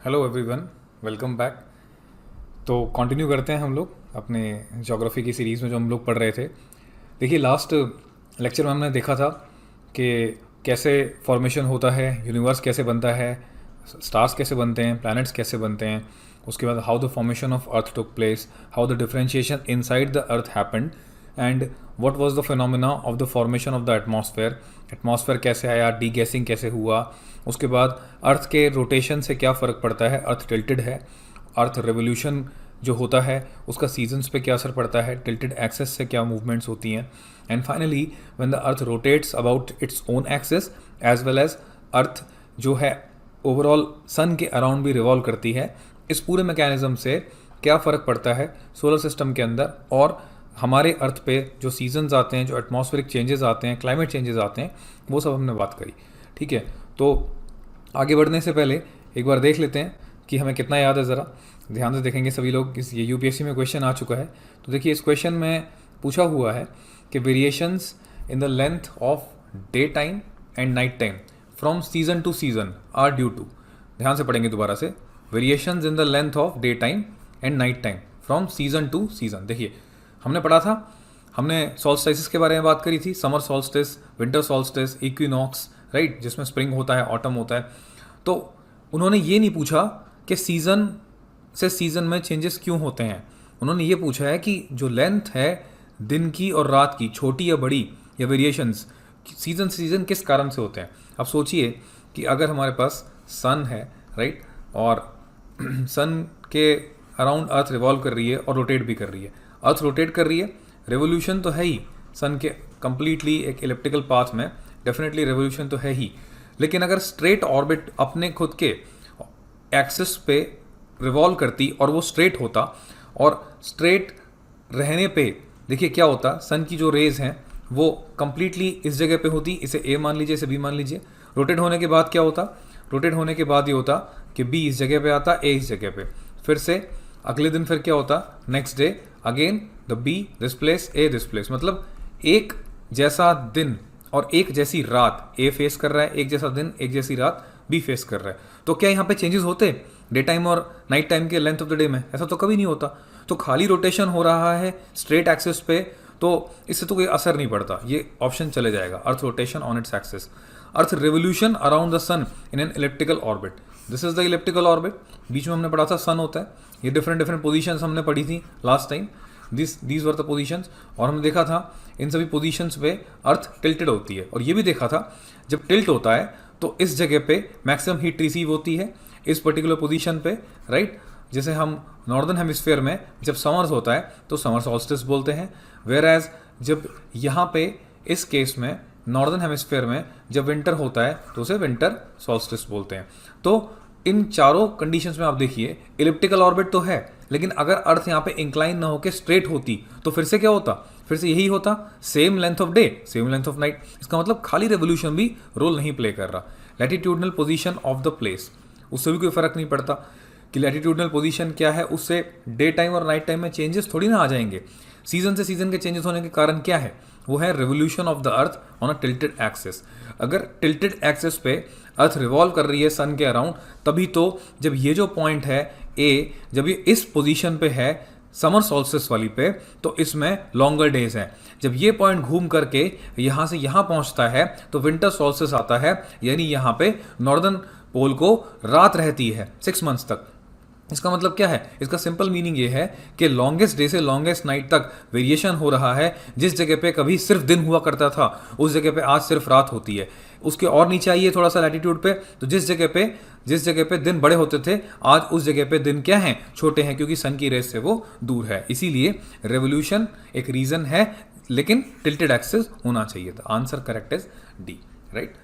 Hello everyone, welcome back. तो continue करते हैं हम लोग अपने ज्योग्राफी की सीरीज़ में जो हम लोग पढ़ रहे थे। देखिए, लास्ट लेक्चर में हमने देखा था कि कैसे फॉर्मेशन होता है, यूनिवर्स कैसे बनता है, स्टार्स कैसे बनते हैं, प्लैनेट्स कैसे बनते हैं। उसके बाद how the formation of earth took place, how the differentiation inside the earth happened, and what was the phenomena of the formation of the atmosphere. Atmosphere कैसे आया, डी गैसिंग कैसे हुआ। उसके बाद अर्थ के रोटेशन से क्या फ़र्क पड़ता है, अर्थ टिल्टेड है, अर्थ रेवोल्यूशन जो होता है उसका सीजन्स पे क्या असर पड़ता है, टिल्टेड एक्सेस से क्या मूवमेंट्स होती हैं, and finally when the earth rotates about its own axis as well as earth जो है ओवरऑल सन के अराउंड भी रिवॉल्व करती है। इस पूरे मैकेनिज्म से क्या फ़र्क पड़ता है सोलर सिस्टम के अंदर और हमारे अर्थ पे जो सीजन्स आते हैं, जो एटमॉस्फेरिक चेंजेस आते हैं, क्लाइमेट चेंजेस आते हैं, वो सब हमने बात करी। ठीक है, तो आगे बढ़ने से पहले एक बार देख लेते हैं कि हमें कितना याद है। ज़रा ध्यान से देखेंगे सभी लोग। ये यूपीएससी में क्वेश्चन आ चुका है। तो देखिए, इस क्वेश्चन में पूछा हुआ है कि variations in the length of day time and night time from season to season are due to. ध्यान से पढ़ेंगे दोबारा से। Variations in the length of day time and night time from season to season. देखिए, हमने पढ़ा था, हमने सॉल्स्टिस के बारे में बात करी थी, summer solstice, winter solstice, equinox, right, जिसमें स्प्रिंग होता है, ऑटम होता है। तो उन्होंने ये नहीं पूछा कि सीज़न से सीज़न में चेंजेस क्यों होते हैं। उन्होंने ये पूछा है कि जो लेंथ है दिन की और रात की, छोटी या बड़ी, या वेरिएशंस सीज़न से सीज़न किस कारण से होते हैं। अब सोचिए कि अगर हमारे पास सन है, राइट, और सन के अराउंड अर्थ रिवॉल्व कर रही है और रोटेट भी कर रही है। अर्थ रोटेट कर रही है, रेवोल्यूशन तो है ही सन के कंप्लीटली एक इलिप्टिकल पाथ में, डेफिनेटली रेवोल्यूशन तो है ही। लेकिन अगर स्ट्रेट ऑर्बिट अपने खुद के एक्सिस पे रिवॉल्व करती और वो स्ट्रेट होता, और स्ट्रेट रहने पे देखिए क्या होता, सन की जो रेज हैं वो कंप्लीटली इस जगह पे होती, इसे ए मान लीजिए, इसे बी मान लीजिए। रोटेट होने के बाद क्या होता, रोटेट होने के बाद ये होता कि बी इस जगह पे आता, ए इस जगह पे, फिर से अगले दिन फिर क्या होता, next day again the B this place, A this place. मतलब एक जैसा दिन और एक जैसी रात ए फेस कर रहा है, एक जैसा दिन एक जैसी रात बी फेस कर रहा है। तो क्या यहाँ पे चेंजेस होते डे टाइम और नाइट टाइम के लेंथ ऑफ द डे में? ऐसा तो कभी नहीं होता। तो खाली रोटेशन हो रहा है स्ट्रेट एक्सिस पे, तो इससे तो कोई असर नहीं पड़ता। ये ऑप्शन चले जाएगा, earth rotation on its axis. Earth revolution around the sun in an elliptical orbit, this is the elliptical orbit. बीच में हमने पढ़ा था सन होता है, ये डिफरेंट डिफरेंट पोजीशंस हमने पढ़ी थी last time, these were the positions. और हमने देखा था इन सभी पोजीशंस पे अर्थ टिल्टेड होती है, और ये भी देखा था जब टिल्ट होता है तो इस जगह पे मैक्सिमम हीट रिसीव होती है, इस पर्टिकुलर पोजीशन पे, राइट। जैसे हम नॉर्दर्न हेमिस्फीयर में जब समर्स होता है तो समर सॉल्स्टिस बोलते हैं, वेयर एज जब यहाँ पे इस केस में नॉर्दर्न हेमिस्फीयर में जब विंटर होता है तो उसे विंटर सॉल्स्टिस बोलते हैं। तो इन चारों कंडीशंस में आप देखिए, इलिप्टिकल ऑर्बिट तो है, लेकिन अगर अर्थ यहाँ पे इंक्लाइन ना होकर स्ट्रेट होती तो फिर से क्या होता, फिर से यही होता, same length of day same length of night. इसका मतलब खाली रेवोल्यूशन भी रोल नहीं प्ले कर रहा। Latitudinal position of the place, उससे भी कोई फर्क नहीं पड़ता कि लैटिट्यूडनल पोजीशन क्या है, उससे डे टाइम और नाइट टाइम में चेंजेस थोड़ी ना आ जाएंगे। सीजन से सीजन के चेंजेस होने के कारण क्या है, वो है revolution of the earth on a tilted axis. अगर टिल्टेड एक्सिस पे अर्थ रिवॉल्व कर रही है सन के अराउंड, तभी तो जब ये जो पॉइंट है ए, जब ये इस पोजीशन पे है समर सॉल्स्टिस वाली पे, तो इसमें लॉन्गर डेज हैं। जब ये पॉइंट घूम करके यहाँ से यहाँ पहुँचता है तो विंटर सॉल्स्टिस आता है, यानी यहाँ पे नॉर्दर्न पोल को रात रहती है 6 मंथ्स तक। इसका मतलब क्या है, इसका सिंपल मीनिंग ये है कि लॉन्गेस्ट डे से लॉन्गेस्ट नाइट तक वेरिएशन हो रहा है। जिस जगह पे कभी सिर्फ दिन हुआ करता था उस जगह पे आज सिर्फ रात होती है। उसके और नीचे आइए थोड़ा सा लैटिट्यूड पे, तो जिस जगह पे दिन बड़े होते थे आज उस जगह पे दिन क्या हैं, छोटे हैं, क्योंकि सन की रेस से वो दूर है। इसीलिए रेवोल्यूशन एक रीजन है, लेकिन टिल्टेड एक्सिस होना चाहिए था। Answer correct is D, right.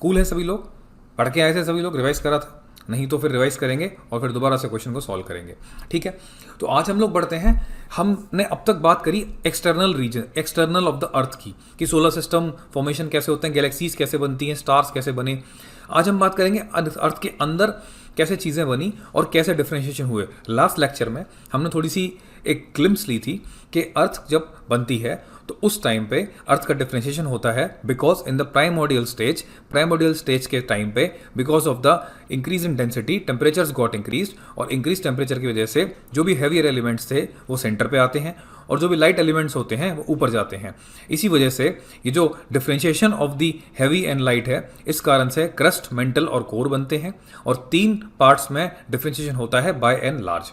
Cool है सभी लोग, पढ़ के आए थे सभी लोग, रिवाइज करा था? नहीं तो फिर रिवाइज करेंगे और फिर दोबारा से क्वेश्चन को सॉल्व करेंगे। ठीक है, तो आज हम लोग बढ़ते हैं। हमने अब तक बात करी external reason, external of the earth की, कि सोलर सिस्टम फॉर्मेशन कैसे होते हैं, गैलेक्सीज कैसे बनती हैं, स्टार्स कैसे बने। आज हम बात करेंगे अर्थ के अंदर कैसे चीज़ें बनी और कैसे डिफरेंशिएशन हुए। लास्ट लेक्चर में हमने थोड़ी सी एक ग्लिम्स ली थी कि अर्थ जब बनती है तो उस टाइम पे अर्थ का डिफरेंशिएशन होता है because in the primordial stage के टाइम पे because of the increase in density temperatures got increase, और इंक्रीज टेम्परेचर की वजह से जो भी हैवियर एलिमेंट्स थे वो सेंटर पे आते हैं और जो भी लाइट एलिमेंट्स होते हैं वो ऊपर जाते हैं। इसी वजह से ये जो differentiation of the heavy and light है, इस कारण से क्रस्ट, मेंटल और कोर बनते हैं, और 3 पार्ट्स में डिफरेंशिएशन होता है बाय एंड लार्ज।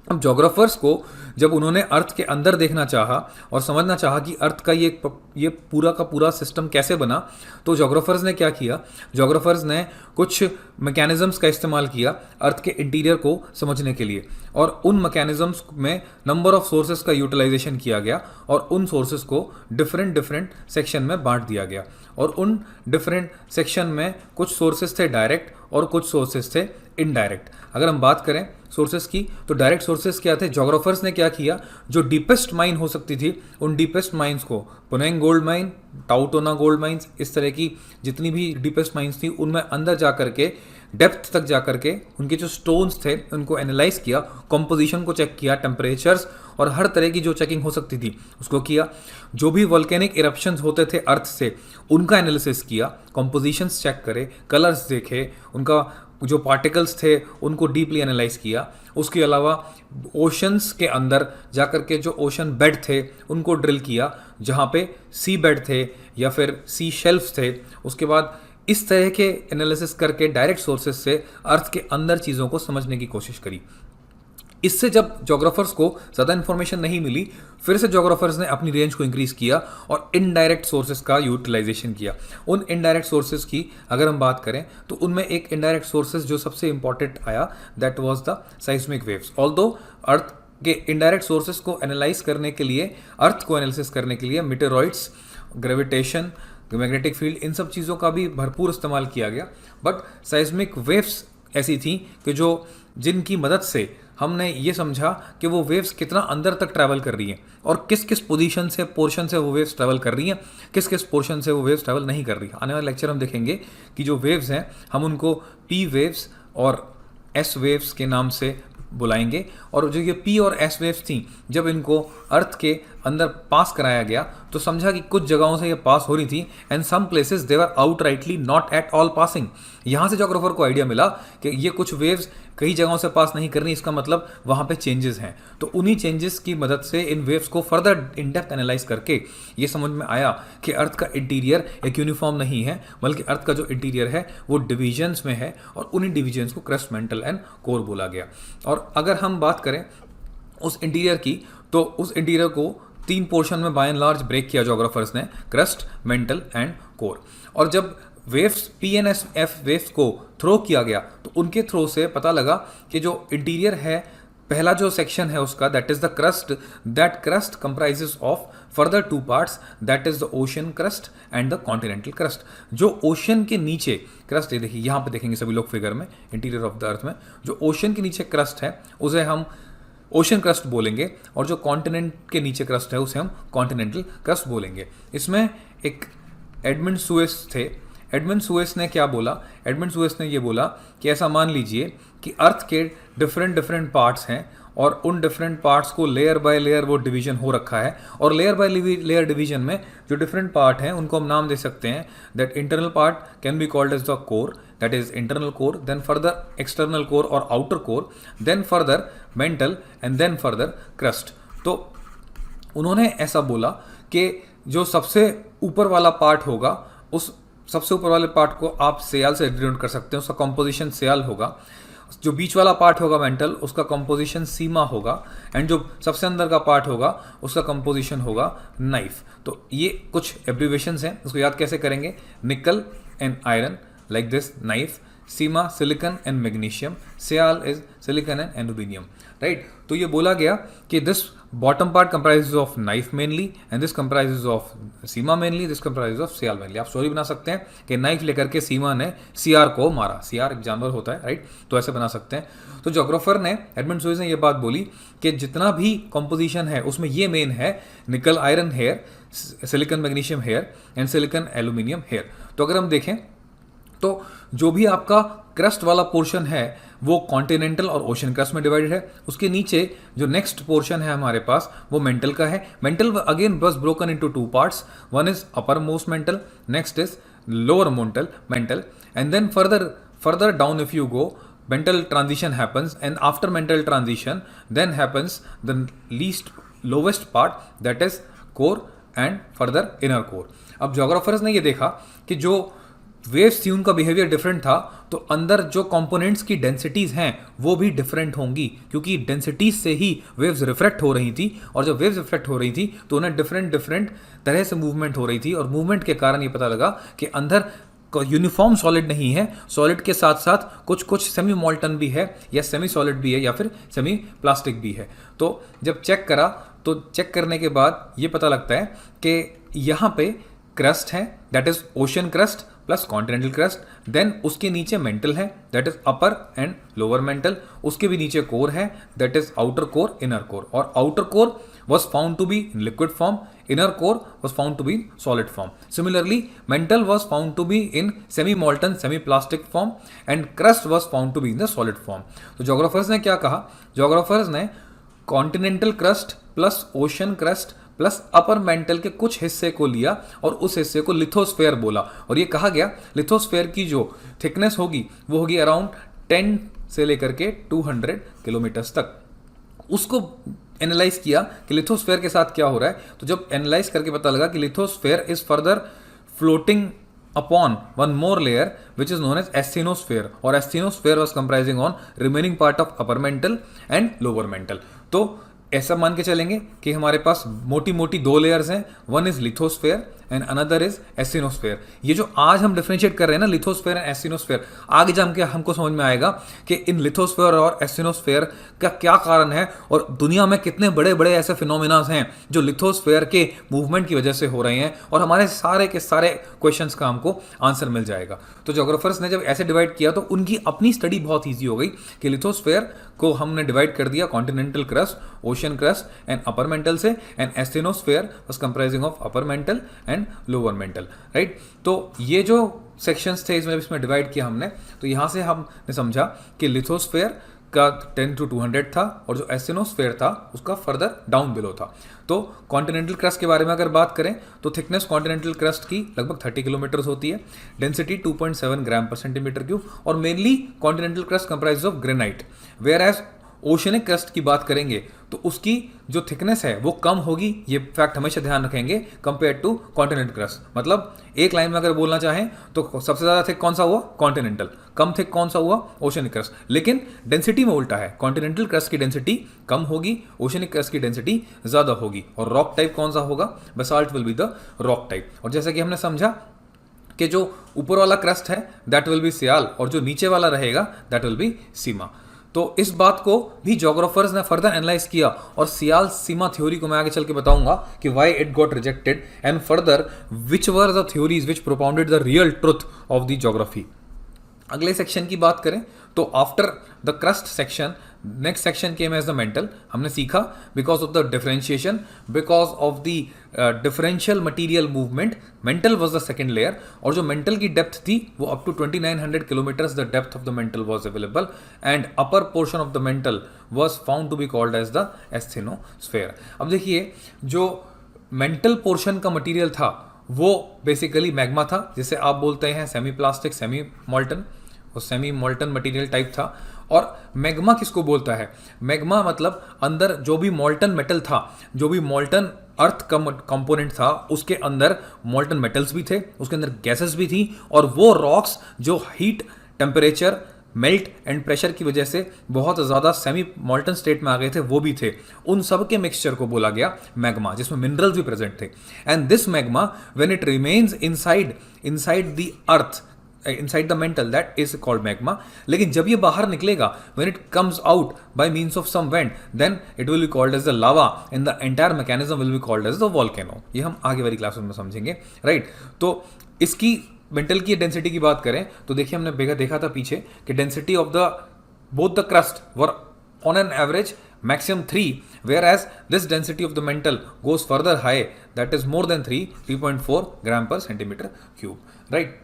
अब जोग्राफर्स को जब उन्होंने अर्थ के अंदर देखना चाहा और समझना चाहा कि अर्थ का ये पूरा का पूरा सिस्टम कैसे बना, तो जोग्राफर्स ने क्या किया, जोग्राफर्स ने कुछ मैकेनिज्म्स का इस्तेमाल किया अर्थ के इंटीरियर को समझने के लिए, और उन मैकेनिज्म्स में नंबर ऑफ सोर्सेज का यूटिलाइजेशन किया गया और उन सोर्सेज को डिफरेंट सेक्शन में बांट दिया गया। और उन डिफरेंट सेक्शन में कुछ सोर्सेज थे डायरेक्ट और कुछ सोर्सेज थे इनडायरेक्ट। अगर हम बात करें सोर्सेज की, तो डायरेक्ट सोर्सेज क्या थे, जोग्राफर्स ने क्या किया, जो डीपेस्ट माइन हो सकती थी उन डीपेस्ट माइंस को, पुनेंग गोल्ड माइन, टाउटोना गोल्ड माइंस, इस तरह की जितनी भी डीपेस्ट माइंस थी उनमें अंदर जा करके डेप्थ तक जा करके उनके जो स्टोन्स थे उनको एनालाइज किया, कंपोजिशन को चेक किया, टेम्परेचर्स और हर तरह की जो चेकिंग हो सकती थी उसको किया। जो भी वोल्केनिक इरप्शंस होते थे अर्थ से उनका एनालिसिस किया, कंपोजिशंस चेक करे, कलर्स देखे, उनका जो पार्टिकल्स थे उनको डीपली एनालाइज किया। उसके अलावा ओशंस के अंदर जाकर के जो ओशन बेड थे उनको ड्रिल किया, जहाँ पे सी बेड थे या फिर सी शेल्फ्स थे। उसके बाद इस तरह के एनालिसिस करके डायरेक्ट सोर्सेज से अर्थ के अंदर चीज़ों को समझने की कोशिश करी। इससे जब जोग्राफर्स को ज़्यादा इन्फॉर्मेशन नहीं मिली, फिर से जोग्राफर्स ने अपनी रेंज को इंक्रीज़ किया और इनडायरेक्ट सोर्सेज का यूटिलाइजेशन किया। उन इनडायरेक्ट सोर्सेज की अगर हम बात करें तो उनमें एक इनडायरेक्ट सोर्सेज जो सबसे इंपॉर्टेंट आया, that was the seismic waves. Although earth के इनडायरेक्ट सोर्सेज को एनालाइज करने के लिए, अर्थ को एनालिसिस करने के लिए मीटेरॉइड्स, ग्रेविटेशन, मैग्नेटिक फील्ड, इन सब चीज़ों का भी भरपूर इस्तेमाल किया गया, बट साइस्मिक वेव्स ऐसी थी कि जिनकी मदद से हमने ये समझा कि वो वेव्स कितना अंदर तक ट्रैवल कर रही हैं और किस किस पोजीशन से, पोर्शन से वो वेव्स ट्रैवल कर रही हैं, किस किस पोर्शन से वो वेव्स ट्रैवल नहीं कर रही। आने वाले लेक्चर हम देखेंगे कि जो वेव्स हैं हम उनको पी वेव्स और एस वेव्स के नाम से बुलाएंगे, और जो ये पी और एस वेव्स थी जब इनको अर्थ के अंदर पास कराया गया तो समझा कि कुछ जगहों से ये पास हो रही थी, and some places they were outrightly not at all passing. यहाँ से जोग्राफर को आइडिया मिला कि ये कुछ वेव्स कई जगहों से पास नहीं करनी, इसका मतलब वहाँ पे चेंजेस हैं। तो उन्हीं चेंजेस की मदद से इन वेव्स को फर्दर इन डेप्थ एनालाइज करके ये समझ में आया कि अर्थ का इंटीरियर एक यूनिफॉर्म नहीं है, बल्कि अर्थ का जो इंटीरियर है वो डिविजन्स में है, और उन्हीं डिविजन्स को क्रस्ट, मेंटल एंड कोर बोला गया। और अगर हम बात करें उस इंटीरियर की, तो उस इंटीरियर को 3 पोर्शन में बाय एंड लार्ज ब्रेक किया जोग्राफर्स ने, क्रस्ट, मेंटल एंड कोर। और जब वेव्स PNSF वेव्स को थ्रो किया गया तो उनके थ्रो से पता लगा कि जो इंटीरियर है, पहला जो सेक्शन है उसका, that is the crust, that crust comprises of further 2 parts, that is the ocean crust and the continental crust. जो ओशन के नीचे क्रस्ट, ये देखिए यहाँ पे देखेंगे सभी लोग फिगर में, इंटीरियर ऑफ द अर्थ में जो ओशन के नीचे क्रस्ट है उसे हम ओशन क्रस्ट बोलेंगे, और जो कॉन्टिनेंट के नीचे क्रस्ट है उसे हम कॉन्टिनेंटल क्रस्ट बोलेंगे। इसमें एक एडमंड सुएस थे। एडमंड सुएस ने क्या बोला, एडमंड सुएस ने ये बोला कि ऐसा मान लीजिए कि अर्थ के डिफरेंट पार्ट्स हैं और उन डिफरेंट पार्ट्स को लेयर बाय लेयर वो डिवीजन हो रखा है, और लेयर बाय लेयर डिवीजन में जो डिफरेंट पार्ट हैं उनको हम नाम दे सकते हैं, that internal part can be called as the core, that is internal core, then further external core और outer core, then further mantle and then further crust. तो उन्होंने ऐसा बोला कि जो सबसे ऊपर वाला पार्ट होगा, उस सबसे ऊपर वाले पार्ट को आप सेल से डिनोट कर सकते हैं, उसका कंपोजिशन सेल होगा। जो बीच वाला पार्ट होगा मेंटल, उसका कंपोजिशन सीमा होगा, एंड जो सबसे अंदर का पार्ट होगा उसका कंपोजिशन होगा नाइफ। तो ये कुछ एब्रीवेशंस हैं, उसको याद कैसे करेंगे, nickel and iron like this, knife, sima silicon and magnesium, sal is silicon and aluminium, right. तो ये बोला गया कि this bottom part comprises of knife mainly, and this comprises of sima mainly, this comprises of sal mainly. आप story बना सकते हैं कि नाइफ लेकर के सीमा ने सीआर को मारा, सीआर एक जानवर होता है, राइट, तो ऐसे बना सकते हैं। तो जोग्राफर ने, एडमंड सुएस ने ये बात बोली कि जितना भी कंपोजिशन है उसमें ये मेन है, nickel iron here, silicon magnesium here and silicon aluminium here. तो अगर हम देखें तो जो भी आपका क्रस्ट वाला पोर्शन है वो कॉन्टिनेंटल और ओशन क्रस्ट में डिवाइडेड है। उसके नीचे जो नेक्स्ट पोर्शन है हमारे पास वो मेंटल का है। मेंटल अगेन बस broken into two parts, one is upper most mantle, next is lower mantle, and then further down if you go, mental transition happens, and after mental transition then happens the lowest part, that is core and further inner core। अब geographers ने ये देखा कि जो waves थी उनका behaviour different था, तो अंदर जो कंपोनेंट्स की डेंसिटीज हैं वो भी डिफरेंट होंगी, क्योंकि डेंसिटीज से ही वेव्स रिफ्लेक्ट हो रही थी, और जब वेव्स रिफ्लेक्ट हो रही थी तो उन्हें डिफरेंट तरह से मूवमेंट हो रही थी, और मूवमेंट के कारण ये पता लगा कि अंदर यूनिफॉर्म सॉलिड नहीं है, सॉलिड के साथ साथ कुछ सेमी मॉल्टन भी है, या सेमी सॉलिड भी है, या फिर सेमी प्लास्टिक भी है। तो जब चेक करा तो चेक करने के बाद ये पता लगता है कि यहाँ पे क्रस्ट है, that is ocean crust plus continental crust, then उसके नीचे मेंटल है, that is upper and lower mantle, उसके भी नीचे कोर है, that is outer core inner core, और outer core was found to be in liquid form, inner core was found to be in solid form. Similarly, mantle was found to be in semi-molten, semi-plastic form, and crust was found to be in the solid form. तो geographers ने क्या कहा? Geographers ने continental crust plus ocean crust plus upper mantle के कुछ हिस्से को लिया और उस हिस्से को लिथोस्फेयर बोला, और ये कहा गया लिथोस्फेयर की जो थिकनेस होगी वो होगी अराउंड 10 से लेकर के 200 किलोमीटर्स तक। उसको एनालाइज किया कि लिथोस्फेयर के साथ क्या हो रहा है, तो जब एनालाइज करके पता लगा कि lithosphere is further floating upon one more layer which is known as asthenosphere, और asthenosphere was comprising on remaining part of upper mantle and lower mantle. तो ऐसा मान के चलेंगे कि हमारे पास मोटी मोटी दो लेयर्स हैं, one is lithosphere and another is asthenosphere. ये जो आज हम डिफरेंशिएट कर रहे हैं ना लिथोस्फेयर एंड एस्थिनोस्फेयर, आगे जम के हमको समझ में आएगा कि इन लिथोस्फेयर और एस्थिनोस्फेयर का क्या कारण है, और दुनिया में कितने बड़े बड़े ऐसे फिनोमिनास हैं जो लिथोस्फेयर के मूवमेंट की वजह से हो रहे हैं, और हमारे सारे के सारे क्वेश्चंस का हमको आंसर मिल जाएगा। तो जोग्राफर्स ने जब ऐसे डिवाइड किया तो उनकी अपनी स्टडी बहुत ईजी हो गई कि लिथोस्फेयर को हमने डिवाइड कर दिया continental crust, ocean crust and upper mantle से, and asthenosphere was comprising of upper mantle and lower mantle, right. तो ये जो सेक्शंस थे इसमें डिवाइड किया हमने, तो यहां से हमने समझा कि लिथोस्फेयर का 10 to 200 था, और जो एस्थिनोस्फेयर था उसका फर्दर डाउन बिलो था। तो कॉन्टिनेंटल क्रस्ट के बारे में अगर बात करें तो थिकनेस कॉन्टिनेंटल क्रस्ट की लगभग 30 किलोमीटर होती है, density 2.7 gram per centimetre cube, और mainly continental crust comprise of granite, whereas oceanic crust की बात करेंगे तो उसकी जो थिकनेस है वो कम होगी, ये फैक्ट हमेशा ध्यान रखेंगे कंपेयर टू कॉन्टिनेंटल क्रस्ट। मतलब एक लाइन में अगर बोलना चाहें तो सबसे ज्यादा थिक कौन सा हुआ? कॉन्टिनेंटल। कम थिक कौन सा हुआ? Oceanic crust. लेकिन डेंसिटी में उल्टा है, कॉन्टिनेंटल क्रस्ट की डेंसिटी कम होगी, ओशनिक क्रस्ट की डेंसिटी ज्यादा होगी। और रॉक टाइप कौन सा होगा? Basalt will be the rock type. और जैसा कि हमने समझा कि जो ऊपर वाला क्रस्ट है दैट विल बी सियाल, और जो नीचे वाला रहेगा दैट विल बी सीमा। तो इस बात को भी जोग्राफर्स ने फर्दर एनालाइज किया, और सियाल सीमा थ्योरी को मैं आगे चल के बताऊंगा कि why it got rejected, and further which were the theories which propounded the real truth of the geography. अगले सेक्शन की बात करें तो after the crust section next section came as the mantle. हमने सीखा because of the differentiation, because of the differential material movement, mantle was the second layer, और जो mantle की डेप्थ थी वो up to 2900 kilometres the depth of the mantle was available, and upper portion of the mantle was found to be called as the asthenosphere. अब देखिए जो mental portion का material था वो बेसिकली मैग्मा था, जिसे आप बोलते हैं सेमी प्लास्टिक, सेमी मॉल्टन, वो सेमी मॉल्टन मटेरियल टाइप था। और मैग्मा किसको बोलता है? मैग्मा मतलब अंदर जो भी मॉल्टन मेटल था, जो भी मॉल्टन अर्थ का कंपोनेंट था, उसके अंदर मॉल्टन मेटल्स भी थे, उसके अंदर गैसेस भी थी, और वो रॉक्स जो heat, temperature, melt and pressure की वजह से बहुत ज़्यादा सेमी मॉल्टन स्टेट में आ गए थे, वो भी थे। उन सब के मिक्सचर को बोला गया मैग्मा, जिसमें मिनरल्स भी प्रेजेंट थे। And this magma when it remains inside the earth, inside the mantle, that is called magma। लेकिन जब ये बाहर निकलेगा, when it comes out by means of some vent, then it will be called as the lava, and the entire mechanism will be called as the volcano। ये हम आगे वाली class में समझेंगे, राइट। तो इसकी मेंटल की डेंसिटी की बात करें तो देखिए हमने देखा था पीछे कि density of the both the crust were on an average maximum 3, whereas this density of the mantle goes further high, that is more than 3.4 gram per centimeter cube, right।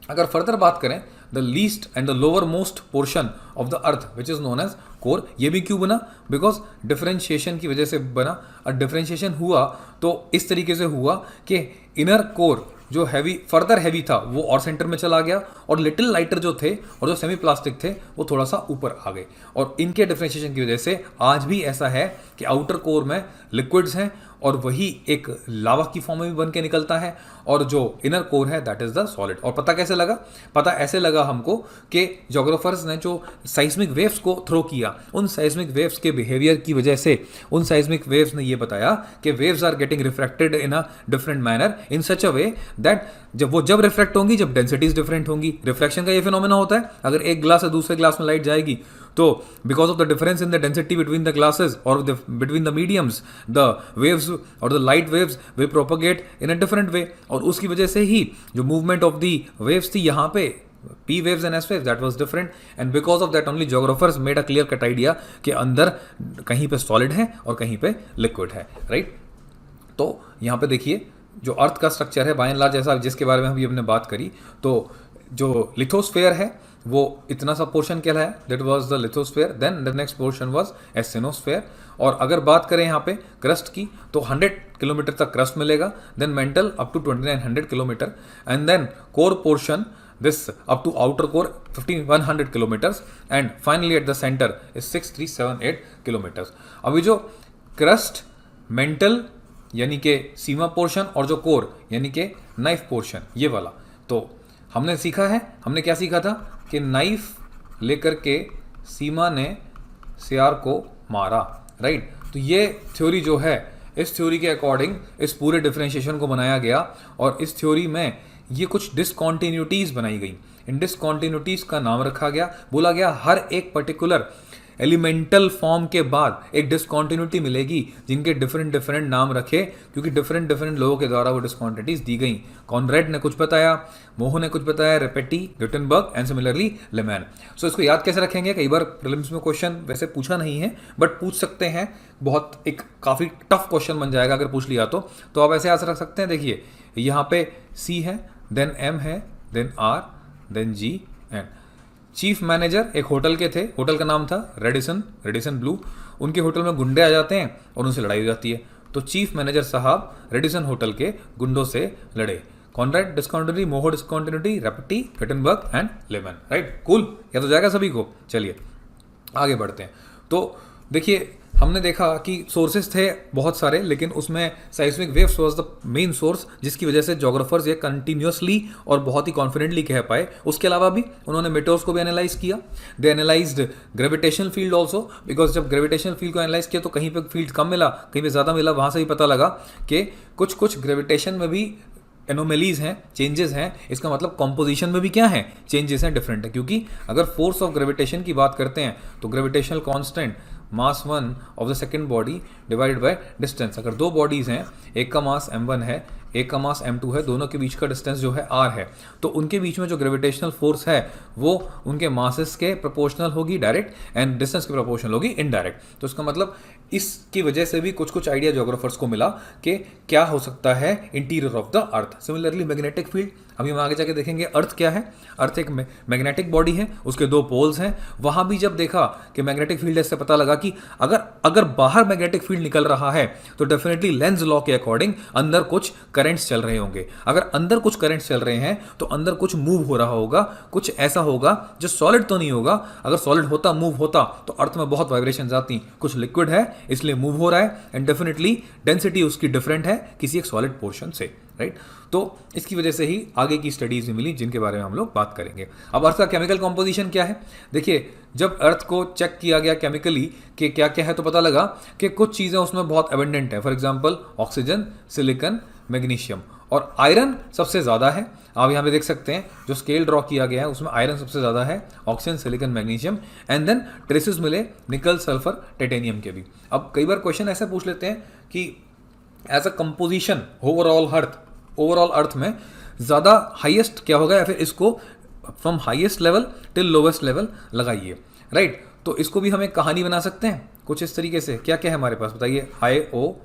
अगर फर्दर बात करें the least and the lower most portion of the earth which is known as core. ये भी क्यों बना? Because differentiation की वजह से बना। और डिफरेंशिएशन हुआ तो इस तरीके से हुआ कि इनर कोर जो हैवी, फर्दर हैवी था, वो और सेंटर में चला गया, और लिटिल लाइटर जो थे और जो सेमी प्लास्टिक थे वो थोड़ा सा ऊपर आ गए। और इनके डिफरेंशिएशन की वजह से आज भी ऐसा है कि आउटर कोर में लिक्विड्स हैं और वही एक लावा की फॉर्म में भी बन के निकलता है, और जो इनर कोर है दैट इज द सॉलिड। और पता कैसे लगा? पता ऐसे लगा हमको कि ज्योग्राफर्स ने जो साइस्मिक वेव्स को थ्रो किया, उन साइस्मिक वेव्स के बिहेवियर की वजह से उन साइस्मिक वेव्स ने ये बताया कि waves are getting refracted in a different manner in such a way that जब रिफ्रैक्ट होंगी, जब डेंसिटीज डिफरेंट होंगी। रिफ्लेक्शन का ये फिनोमेना होता है, अगर एक ग्लास से दूसरे ग्लास में लाइट जाएगी तो because of the difference in the density between the glasses और between the mediums, the waves और the light waves will propagate in a different way. और उसकी वजह से ही जो मूवमेंट ऑफ द वेव्स थी यहाँ पे, P waves and S waves, that was different, and because of that only geographers made a clear cut idea कि अंदर कहीं पे solid है और कहीं पे liquid है, right? तो यहाँ पे देखिए जो अर्थ का स्ट्रक्चर है बाय एंड लार्ज, जैसा जिसके बारे में अभी हमने बात करी, तो जो लिथोस्फेयर है वो इतना सा पोर्शन कहलाया, that was the lithosphere. Then the next portion was asthenosphere. और अगर बात करें यहाँ पे क्रस्ट की तो 100 किलोमीटर तक क्रस्ट मिलेगा, then mantle up to 2900 kilometre, and then core portion this up to outer core 1500 kilometers, and finally at the center is 6378 kilometers। अभी जो क्रस्ट, मेंटल यानी कि सीमा पोर्शन, और जो कोर यानी कि नाइफ पोर्शन, ये वाला, तो हमने सीखा है, हमने क्या सीखा था कि नाइफ लेकर के सीमा ने सियार को मारा, राइट। तो ये थ्योरी जो है, इस थ्योरी के अकॉर्डिंग इस पूरे डिफरेंशिएशन को बनाया गया, और इस थ्योरी में ये कुछ डिसकॉन्टिन्यूटीज बनाई गई। इन डिसकॉन्टिन्यूटीज का नाम रखा गया, बोला गया हर एक पर्टिकुलर एलिमेंटल फॉर्म के बाद एक डिसकॉन्टिन्यूटी मिलेगी जिनके डिफरेंट डिफरेंट नाम रखे, क्योंकि डिफरेंट डिफरेंट लोगों के द्वारा वो डिसकॉन्टिन्यूटीज दी गई। कॉनरेड ने कुछ बताया, मोह ने कुछ बताया, रेपेटी, गुटेनबर्ग एंड सिमिलरली लेमैन। सो इसको याद कैसे रखेंगे? कई बार प्रीलिम्स में क्वेश्चन वैसे पूछा नहीं है बट पूछ सकते हैं, बहुत एक काफ़ी टफ क्वेश्चन बन जाएगा अगर पूछ लिया तो आप ऐसे आंसर रख सकते हैं। देखिए यहाँ पे C है, देन M है, then R, then G and chief manager एक होटल के थे, होटल का नाम था रेडिसन ब्लू। उनके होटल में गुंडे आ जाते हैं और उनसे लड़ाई हो जाती है, तो चीफ मैनेजर साहब रेडिसन होटल के गुंडों से लड़े। Conrad discontinuity, Moho discontinuity, Repetti, Gutenberg and Lehmann, right. Cool, या तो जाएगा सभी को। चलिए आगे बढ़ते हैं। तो देखिए हमने देखा कि सोर्सेज थे बहुत सारे, लेकिन उसमें साइस्मिक waves was the main source, जिसकी वजह से जोग्राफर्स ये कंटिन्यूसली और बहुत ही कॉन्फिडेंटली कह पाए। उसके अलावा भी उन्होंने मेटेओर्स को भी एनालाइज किया। They analysed gravitational field also, because जब ग्रेविटेशनल फील्ड को एनालाइज किया तो कहीं पे फील्ड कम मिला, कहीं पे ज़्यादा मिला। वहाँ से भी पता लगा कि कुछ ग्रेविटेशन में भी एनोमेलीज हैं, चेंजेस हैं। इसका मतलब कॉम्पोजिशन में भी क्या है, चेंजेस हैं, डिफरेंट है। क्योंकि अगर फोर्स ऑफ ग्रेविटेशन की बात करते हैं तो gravitational constant mass 1 of the second body divided by distance. अगर दो बॉडीज हैं, एक का मास m1 है, एक का मास m2 है, दोनों के बीच का डिस्टेंस जो है r है, तो उनके बीच में जो ग्रेविटेशनल फोर्स है वो उनके मासेस के प्रोपोर्शनल होगी डायरेक्ट, एंड डिस्टेंस के प्रोपोर्शनल होगी इनडायरेक्ट। तो इसका मतलब इसकी वजह से भी कुछ आइडिया ज्योग्राफर्स को मिला कि क्या हो सकता है interior of the earth. Similarly magnetic field, अभी हम आगे जाके देखेंगे अर्थ क्या है। अर्थ एक मैग्नेटिक बॉडी है, उसके दो पोल्स हैं। वहाँ भी जब देखा कि मैग्नेटिक फील्ड, इससे पता लगा कि अगर बाहर मैग्नेटिक फील्ड निकल रहा है तो डेफिनेटली लेंज लॉ के अकॉर्डिंग अंदर कुछ करंट्स चल रहे होंगे। अगर अंदर कुछ करंट्स चल रहे हैं तो अंदर कुछ मूव हो रहा होगा, कुछ ऐसा होगा जो सॉलिड तो नहीं होगा। अगर सॉलिड होता, मूव होता, तो अर्थ में बहुत वाइब्रेशंस आती। कुछ लिक्विड है इसलिए मूव हो रहा है, एंड डेफिनेटली डेंसिटी उसकी डिफरेंट है किसी एक सॉलिड पोर्शन से, राइट। तो इसकी वजह से ही आगे की स्टडीज भी मिली जिनके बारे में हम लोग बात करेंगे। अब अर्थ का केमिकल कॉम्पोजिशन क्या है? देखिए जब अर्थ को चेक किया गया केमिकली कि क्या क्या है, तो पता लगा कि कुछ चीज़ें उसमें बहुत एबंडेंट है। For example oxygen, silicon, magnesium और आयरन सबसे ज़्यादा है। आप यहाँ पे देख सकते हैं जो स्केल ड्रॉ किया गया है उसमें आयरन सबसे ज़्यादा है, oxygen, silicon, magnesium, and then traces मिले निकल, सल्फर, टाइटेनियम के भी। अब कई बार क्वेश्चन ऐसे पूछ लेते हैं कि as a composition overall earth में ज़्यादा हाईएस्ट क्या होगा, या फिर इसको from highest level till lowest level लगाइए, राइट। तो इसको भी हम एक कहानी बना सकते हैं कुछ इस तरीके से। क्या क्या है हमारे पास बताइए? IOSMNST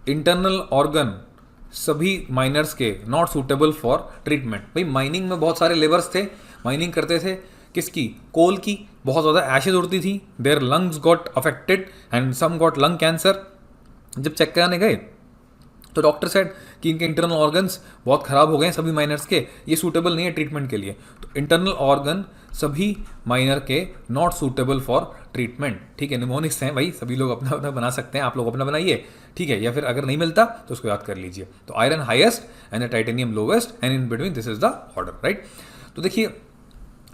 इंटरनल ऑर्गन सभी माइनर्स के नॉट सूटेबल फॉर ट्रीटमेंट। भाई माइनिंग में बहुत सारे लेबर्स थे, माइनिंग करते थे किसकी, कोल की, बहुत ज़्यादा एशेज उड़ती थी, their lungs got affected and some got lung cancer. जब चेक कराने गए तो डॉक्टर सेड कि इनके इंटरनल ऑर्गन्स बहुत ख़राब हो गए हैं सभी माइनर्स के, ये सूटेबल नहीं है ट्रीटमेंट के लिए। तो इंटरनल ऑर्गन सभी माइनर के नॉट सूटेबल फॉर ट्रीटमेंट। ठीक है, निमोनिक्स हैं भाई, सभी लोग अपना अपना बना सकते हैं, आप लोग अपना बनाइए, ठीक है, या फिर अगर नहीं मिलता तो उसको याद कर लीजिए। तो iron highest and titanium lowest and in between this is the order, right. तो देखिए,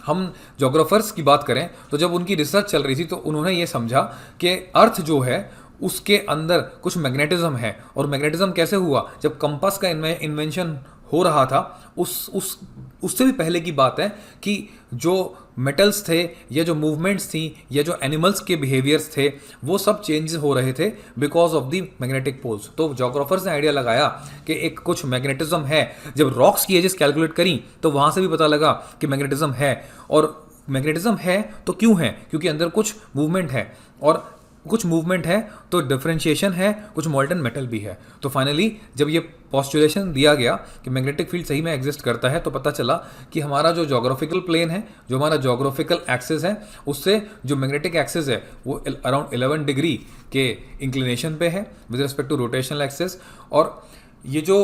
हम जोग्राफर्स की बात करें तो जब उनकी रिसर्च चल रही थी तो उन्होंने ये समझा कि अर्थ जो है उसके अंदर कुछ मैग्नेटिज्म है। और मैग्नेटिज्म कैसे हुआ, जब कंपास का इन्वेंशन हो रहा था उससे भी पहले की बात है कि जो मेटल्स थे या जो मूवमेंट्स थी या जो एनिमल्स के बिहेवियर्स थे वो सब चेंजेस हो रहे थे because of the magnetic poles. तो जोग्राफर्स ने आइडिया लगाया कि एक कुछ मैग्नेटिज्म है। जब रॉक्स की एजेस कैलकुलेट करी तो वहाँ से भी पता लगा कि मैग्नेटिज्म है। और मैग्नेटिज्म है तो क्यों है, क्योंकि अंदर कुछ मूवमेंट है, और कुछ मूवमेंट है तो डिफरेंशिएशन है, कुछ मॉल्टन मेटल भी है। तो फाइनली जब ये पॉस्टुलेशन दिया गया कि मैग्नेटिक फील्ड सही में एग्जिस्ट करता है तो पता चला कि हमारा जो जोग्राफिकल प्लेन है, जो हमारा जोग्राफिकल एक्सिस है, उससे जो मैग्नेटिक एक्सिस है वो अराउंड 11 डिग्री के इंक्लिनेशन पे है with respect to rotational axis. और ये जो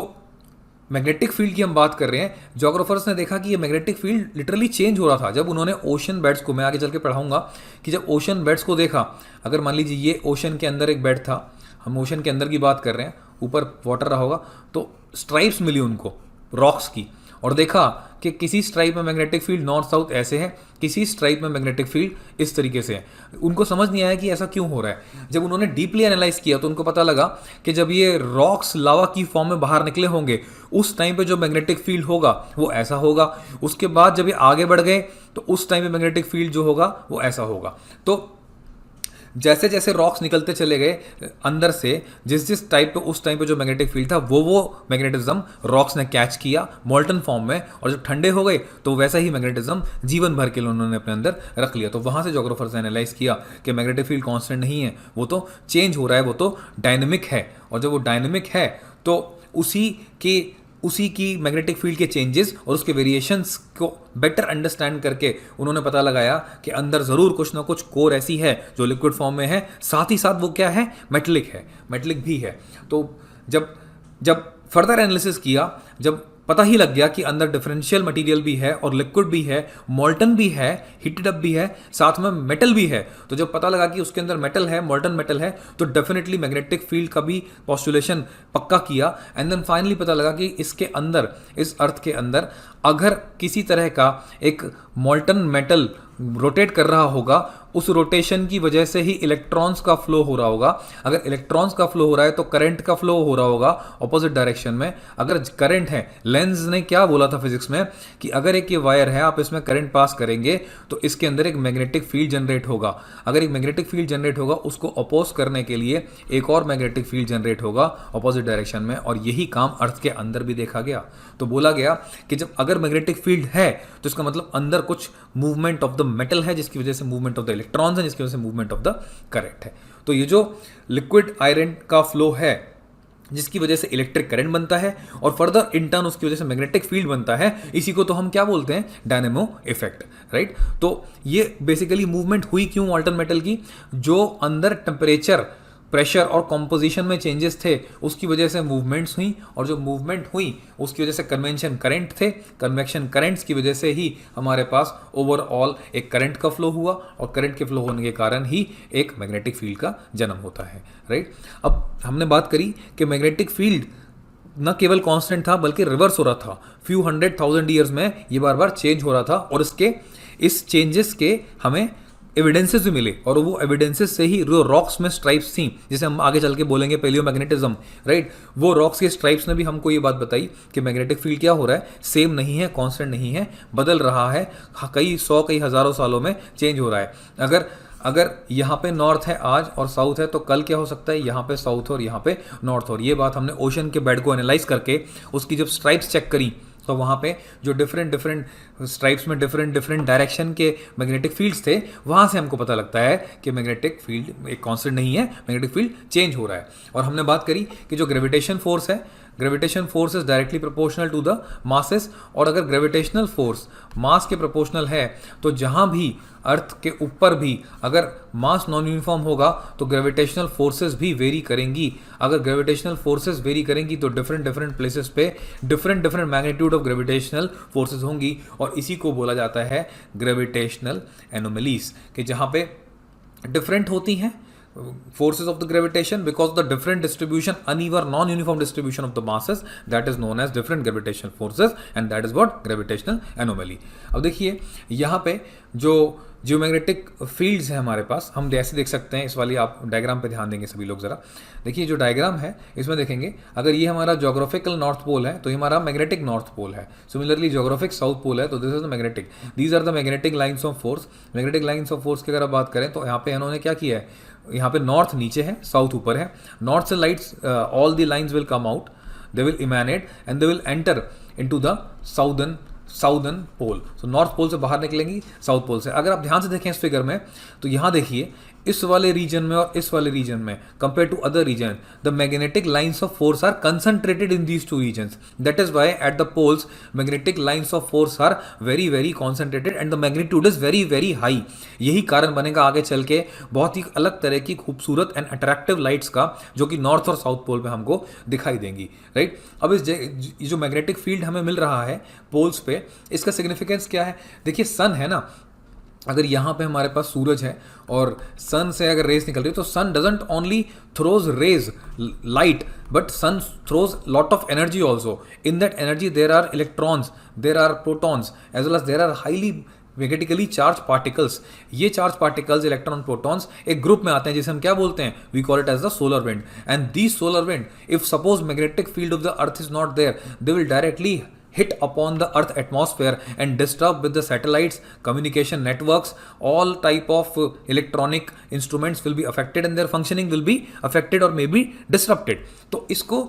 मैग्नेटिक फील्ड की हम बात कर रहे हैं, जोग्राफर्स ने देखा कि ये मैग्नेटिक फील्ड लिटरली चेंज हो रहा था। जब उन्होंने ओशन बेड्स को, मैं आगे चल के पढ़ाऊंगा कि जब ओशन बेड्स को देखा, अगर मान लीजिए ये ओशन के अंदर एक बेड था, हम ओशन के अंदर की बात कर रहे हैं, ऊपर वाटर रहा होगा, तो स्ट्राइप्स मिली उनको रॉक्स की, और देखा कि किसी स्ट्राइप में मैग्नेटिक फील्ड नॉर्थ साउथ ऐसे है, किसी स्ट्राइप में मैग्नेटिक फील्ड इस तरीके से है। उनको समझ नहीं आया कि ऐसा क्यों हो रहा है। जब उन्होंने डीपली एनालाइज किया तो उनको पता लगा कि जब ये रॉक्स लावा की फॉर्म में बाहर निकले होंगे उस टाइम पे जो मैग्नेटिक फील्ड होगा वो ऐसा होगा। उसके बाद जब ये आगे बढ़ गए तो उस टाइम पे मैग्नेटिक फील्ड जो होगा वो ऐसा होगा। तो जैसे जैसे रॉक्स निकलते चले गए अंदर से, जिस जिस टाइप पे उस टाइम पे जो मैग्नेटिक फील्ड था वो मैग्नेटिज्म रॉक्स ने कैच किया मॉल्टन फॉर्म में, और जब ठंडे हो गए तो वैसा ही मैग्नेटिज्म जीवन भर के लिए उन्होंने अपने अंदर रख लिया। तो वहाँ से जोग्राफर्स ने एनालाइज किया कि मैग्नेटिक फील्ड कांस्टेंट नहीं है, वो तो चेंज हो रहा है, वो तो डायनेमिक है। और जब वो डायनेमिक है तो उसी की मैग्नेटिक फील्ड के चेंजेस और उसके वेरिएशंस को बेटर अंडरस्टैंड करके उन्होंने पता लगाया कि अंदर ज़रूर कुछ ना कुछ कोर ऐसी है जो लिक्विड फॉर्म में है, साथ ही साथ वो क्या है, मेटलिक है, मेटलिक भी है। तो जब फर्दर एनालिसिस किया, जब पता ही लग गया कि अंदर डिफरेंशियल मटेरियल भी है और लिक्विड भी है, मॉल्टन भी है, हीटेड अप भी है, साथ में मेटल भी है। तो जब पता लगा कि उसके अंदर मेटल है, मॉल्टन मेटल है, तो डेफिनेटली मैग्नेटिक फील्ड का भी पॉस्टुलेशन पक्का किया। एंड देन फाइनली पता लगा कि इसके अंदर, इस अर्थ के अंदर अगर किसी तरह का एक मॉल्टन मेटल रोटेट कर रहा होगा, उस रोटेशन की वजह से ही इलेक्ट्रॉन्स का फ्लो हो रहा होगा। अगर इलेक्ट्रॉन्स का फ्लो हो रहा है तो करंट का फ्लो हो रहा होगा ऑपोजिट डायरेक्शन में। अगर करंट है, लेंज ने क्या बोला था फिजिक्स में कि अगर एक ये वायर है, आप इसमें करंट पास करेंगे तो इसके अंदर एक मैग्नेटिक फील्ड जनरेट होगा। अगर एक मैग्नेटिक फील्ड जनरेट होगा, उसको अपोज करने के लिए एक और मैग्नेटिक फील्ड जनरेट होगा ऑपोजिट डायरेक्शन में। और यही काम अर्थ के अंदर भी देखा गया। तो बोला गया कि जब अगर मैग्नेटिक फील्ड है तो इसका मतलब अंदर कुछ मूवमेंट ऑफ द मेटल है, जिसकी वजह से मूवमेंट ऑफ द इलेक्ट्रॉन्स है, जिसकी वजह से मूवमेंट ऑफ द करंट है। तो ये जो लिक्विड आयरन का फ्लो है, जिसकी वजह से इलेक्ट्रिक करंट बनता है और फर्दर इंटर्न उसकी वजह से मैग्नेटिक फील्ड बनता है, इसी को तो हम क्या बोलते हैं, डायनेमो इफेक्ट, राइट। तो ये बेसिकली मूवमेंट हुई क्यों मॉल्टन मेटल की, जो अंदर टेम्परेचर, प्रेशर और कॉम्पोजिशन में चेंजेस थे, उसकी वजह से मूवमेंट्स हुई, और जो मूवमेंट हुई उसकी वजह से कन्वेंशन करंट थे, कन्वेक्शन करंट्स की वजह से ही हमारे पास ओवरऑल एक करंट का फ्लो हुआ, और करंट के फ्लो होने के कारण ही एक मैग्नेटिक फील्ड का जन्म होता है, राइट। अब हमने बात करी कि मैग्नेटिक फील्ड न केवल कांस्टेंट था बल्कि रिवर्स हो रहा था, फ्यू 100,000 ईयर्स में ये बार बार चेंज हो रहा था, और इस चेंजेस के हमें एविडेंसेस भी मिले, और वो एविडेंसेस से ही जो रॉक्स में स्ट्राइप्स थी, जिसे हम आगे चल के बोलेंगे पैलियोमैग्नेटिज्म, राइट, वो रॉक्स के स्ट्राइप्स ने भी हमको ये बात बताई कि मैग्नेटिक फील्ड क्या हो रहा है, सेम नहीं है, कांस्टेंट नहीं है, बदल रहा है, कई सौ कई हज़ारों सालों में चेंज हो रहा है। अगर यहाँ पे नॉर्थ है आज और साउथ है, तो कल क्या हो सकता है, यहाँ पे साउथ और यहाँ पे नॉर्थ। और ये बात हमने ओशन के बेड को एनालाइज करके उसकी जब स्ट्राइप्स चेक करी तो वहाँ पे जो डिफरेंट स्ट्राइप्स में डिफरेंट डायरेक्शन के मैग्नेटिक फील्ड्स थे, वहाँ से हमको पता लगता है कि मैग्नेटिक फील्ड एक कांस्टेंट नहीं है, मैग्नेटिक फील्ड चेंज हो रहा है। और हमने बात करी कि जो ग्रेविटेशन फोर्स है, gravitation force is directly proportional to the masses, और अगर ग्रेविटेशनल फोर्स मास के प्रोपोर्शनल है तो जहां भी अर्थ के ऊपर भी अगर मास नॉन यूनिफॉर्म होगा तो ग्रेविटेशनल फोर्सेस भी वेरी करेंगी। अगर ग्रेविटेशनल फोर्सेस वेरी करेंगी तो डिफरेंट डिफरेंट प्लेसेस पे different different magnitude of gravitational forces होंगी, और इसी को बोला जाता है ग्रेविटेशनल एनोमलीज, कि जहां पे डिफरेंट होती हैं forces of the gravitation because of the different distribution, uneven non-uniform distribution of the masses, that is known as different gravitational forces, and that is what gravitational anomaly। अब देखिए यहाँ पे जो जियोमैग्नेटिक फील्ड्स हैं हमारे पास, हम ऐसे देख सकते हैं, इस वाली आप डायग्राम पे ध्यान देंगे सभी लोग ज़रा। देखिए जो डायग्राम है इसमें देखेंगे, अगर ये हमारा जोग्राफिकल नॉर्थ पोल है तो ये हमारा मैग्नेटिक नॉर्थ पोल है। सिमिलरली जोग्राफिक साउथ पोल है तो this is the magnetic, these are the magnetic lines of force. Magnetic lines of force की अगर आप बात करें तो यहाँ पे इन्होंने क्या किया है, यहाँ पे नॉर्थ नीचे है, साउथ ऊपर है। नॉर्थ से lights, all the lines will come out, they will emanate and they will enter into the southern pole. So north pole से बाहर निकलेंगी साउथ पोल से। अगर आप ध्यान से देखें इस फिगर में तो यहाँ देखिए इस वाले रीजन में और इस वाले रीजन में compare to other region the magnetic lines of force are concentrated in these two regions. That is why at the poles magnetic lines of force are very very concentrated and the magnitude is very very high. यही कारण बनेगा आगे चल के बहुत ही अलग तरह की खूबसूरत एंड अट्रैक्टिव लाइट्स का, जो कि नॉर्थ और साउथ पोल पे हमको दिखाई देंगी, राइट। अब इस जो मैग्नेटिक फील्ड हमें मिल रहा है पोल्स पे, इसका सिग्निफिकेंस क्या है? देखिए सन है ना, अगर यहाँ पे हमारे पास सूरज है और सन से अगर रेज निकल रही है तो sun doesn't only throws rays light but sun throws lot of energy also. In that energy there are electrons, there are protons as well as there are highly magnetically charge particles. ये charge particles electron protons एक group में आते हैं जिसे हम क्या बोलते हैं, we call it as the solar wind. And these solar wind if suppose magnetic field of the earth is not there, they will directly hit upon the earth atmosphere and disturb with the satellites, communication networks, all type of electronic instruments will be affected and their functioning will be affected or may be disrupted। तो इसको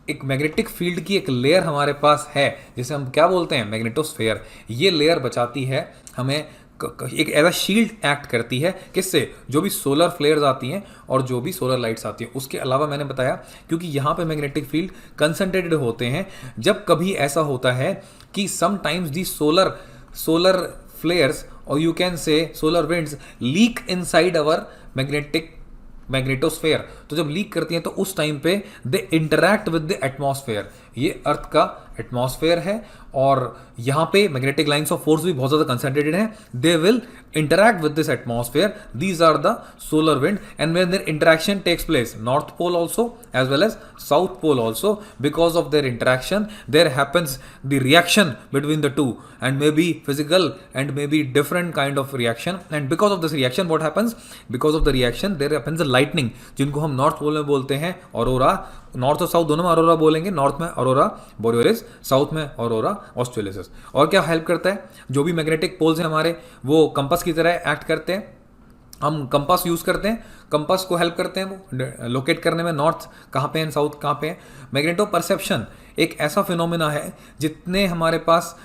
एक magnetic field की एक layer हमारे पास है जिसे हम क्या बोलते हैं, मैग्नेटोस्फेयर। ये लेयर बचाती है हमें, एक एज अ शील्ड एक्ट करती है, किससे, जो भी सोलर फ्लेयर्स आती हैं और जो भी सोलर लाइट्स आती हैं। उसके अलावा मैंने बताया क्योंकि यहाँ पे मैग्नेटिक फील्ड कंसंट्रेटेड होते हैं, जब कभी ऐसा होता है कि समटाइम्स दी सोलर फ्लेयर्स और you can say solar winds leak inside our magnetosphere, तो जब लीक करती हैं तो उस टाइम पे दे इंटरैक्ट विद द एटमॉस्फेयर। ये अर्थ का एटमॉस्फेयर है और यहाँ पे मैग्नेटिक लाइन्स ऑफ फोर्स भी बहुत ज़्यादा कंसंट्रेटेड हैं, they will interact with this atmosphere, these are the solar wind, and when their interaction takes place, north pole also as well as south pole also, because of their interaction there happens the reaction between the two and maybe physical and maybe different kind of reaction, and because of this reaction what happens, because of the reaction there happens the lightning, जिनको हम north pole में बोलते हैं aurora. North और south दोनों में aurora बोलेंगे, north में ऑरोरा बोरियोलिस, साउथ में ऑरोरा ऑस्ट्रेलिस। और क्या हेल्प करता है, जो भी मैग्नेटिक पोल्स हैं हमारे वो कंपास की तरह एक्ट करते हैं। हम कंपास यूज़ करते हैं, कंपास को हेल्प करते हैं वो लोकेट करने में, नॉर्थ कहाँ पे है, साउथ कहाँ पे है। मैग्नेटो परसेप्शन एक ऐसा फिनोमिना है, जितने हमारे पास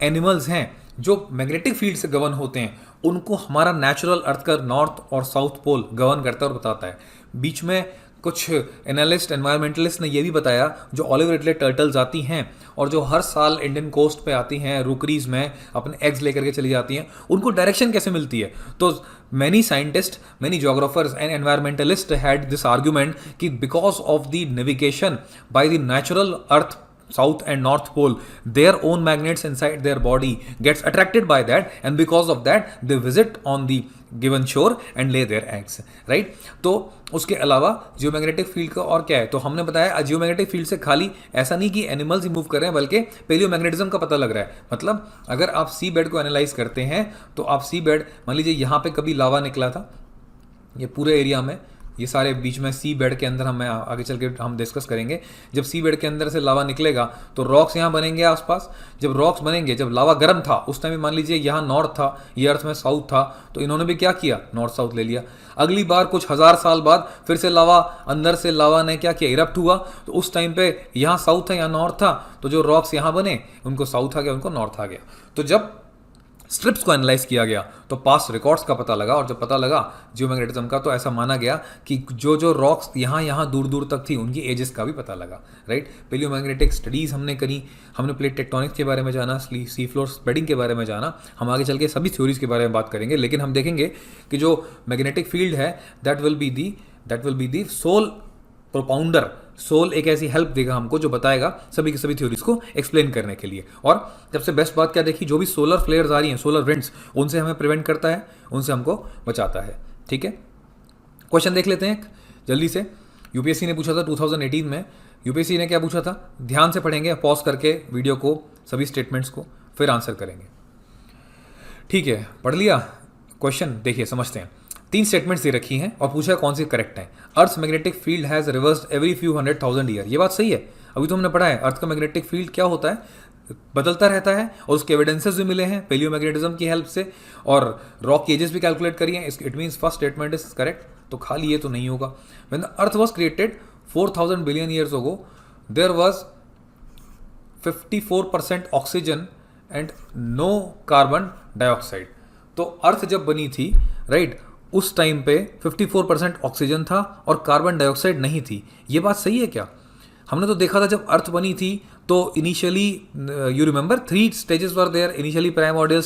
एनिमल्स हैं जो मैग्नेटिक फील्ड से गवर्न होते हैं उनको हमारा नेचुरल अर्थ का नॉर्थ और साउथ पोल गवर्न करता है और बताता है। बीच में कुछ एनालिस्ट एनवायरमेंटलिस्ट ने यह भी बताया, जो ऑलिव रिडले टर्टल्स आती हैं और जो हर साल इंडियन कोस्ट पे आती हैं, रूकरीज में अपने एग्स लेकर के चली जाती हैं, उनको डायरेक्शन कैसे मिलती है। तो many scientist, many geographers and environmentalist had this argument कि because of the navigation by the natural earth south and north pole, their own magnets inside their body gets attracted by that, and because of that they visit on the given shore and lay their eggs, right। तो उसके अलावा geomagnetic field का और क्या है, तो हमने बताया जियोमैग्नेटिक फील्ड से खाली ऐसा नहीं कि एनिमल्स ही मूव कर रहे हैं, बल्कि पेलियोमैग्नेटिज्म का पता लग रहा है। मतलब अगर आप सी बेड को एनालाइज करते हैं तो आप सी बेड, मान लीजिए यहाँ पे कभी लावा निकला था, ये पूरे एरिया में, ये सारे बीच में सी बेड के अंदर, हम आगे चल के हम डिस्कस करेंगे, जब सी बेड के अंदर से लावा निकलेगा तो रॉक्स यहाँ बनेंगे आसपास। जब रॉक्स बनेंगे, जब लावा गर्म था उस टाइम मान लीजिए यहाँ नॉर्थ था, ये अर्थ में साउथ था, तो इन्होंने भी क्या किया, नॉर्थ साउथ ले लिया। अगली बार कुछ 1000 साल बाद फिर से लावा, अंदर से लावा ने क्या किया, इरप्ट हुआ, तो उस टाइम पे यहाँ साउथ था, यहाँ नॉर्थ था, तो जो रॉक्स यहाँ बने उनको साउथ आ गया, उनको नॉर्थ आ गया। तो जब स्ट्रिप्स को एनालाइज किया गया तो पास्ट रिकॉर्ड्स का पता लगा, और जब पता लगा जियोमैग्नेटिज्म का तो ऐसा माना गया कि जो जो रॉक्स यहाँ दूर दूर तक थी उनकी एजेस का भी पता लगा, राइट। पेलियोमैग्नेटिक स्टडीज़ हमने करी, हमने प्लेट टेक्टोनिक्स के बारे में जाना, सी फ्लोर स्प्रेडिंग के बारे में जाना। हम आगे चल के सभी थ्योरीज के बारे में बात करेंगे, लेकिन हम देखेंगे कि जो मैग्नेटिक फील्ड है that will be the sole propounder. Sole एक ऐसी हेल्प देगा हमको जो बताएगा सभी की सभी थ्योरीज को एक्सप्लेन करने के लिए। और सबसे बेस्ट बात क्या देखी, जो भी सोलर फ्लेयर्स आ रही हैं, सोलर विंड्स, उनसे हमें प्रिवेंट करता है, उनसे हमको बचाता है, ठीक है। क्वेश्चन देख लेते हैं जल्दी से। यूपीएससी ने पूछा था 2018 में, यूपीएससी ने क्या पूछा था, ध्यान से पढ़ेंगे, पॉज करके वीडियो को, सभी स्टेटमेंट्स को, फिर आंसर करेंगे, ठीक है। पढ़ लिया क्वेश्चन, देखिए समझते हैं। 3 स्टेटमेंट्स दे रखी हैं और पूछा कौन सी करेक्ट है। Earth magnetic field has reversed every few 100,000 year, ये बात सही है। अभी तो हमने पढ़ा है अर्थ का मैग्नेटिक फील्ड क्या होता है, बदलता रहता है, और उसके एविडेंसेस भी मिले हैं पेलियोमैग्नेटिज्म की हेल्प से, और रॉक की एजेस भी कैलकुलेट करी हैं। It means first statement is correct. तो खाली ये तो नहीं होगा। When the earth was created 4,000 billion years ago there was 54% oxygen and no carbon dioxide. तो अर्थ जब बनी थी, राइट, उस टाइम पे 54% ऑक्सीजन था और कार्बन डाइऑक्साइड नहीं थी। ये बात सही है क्या? हमने तो देखा था जब अर्थ बनी थी तो initially you remember 3 stages were there. Initially primordial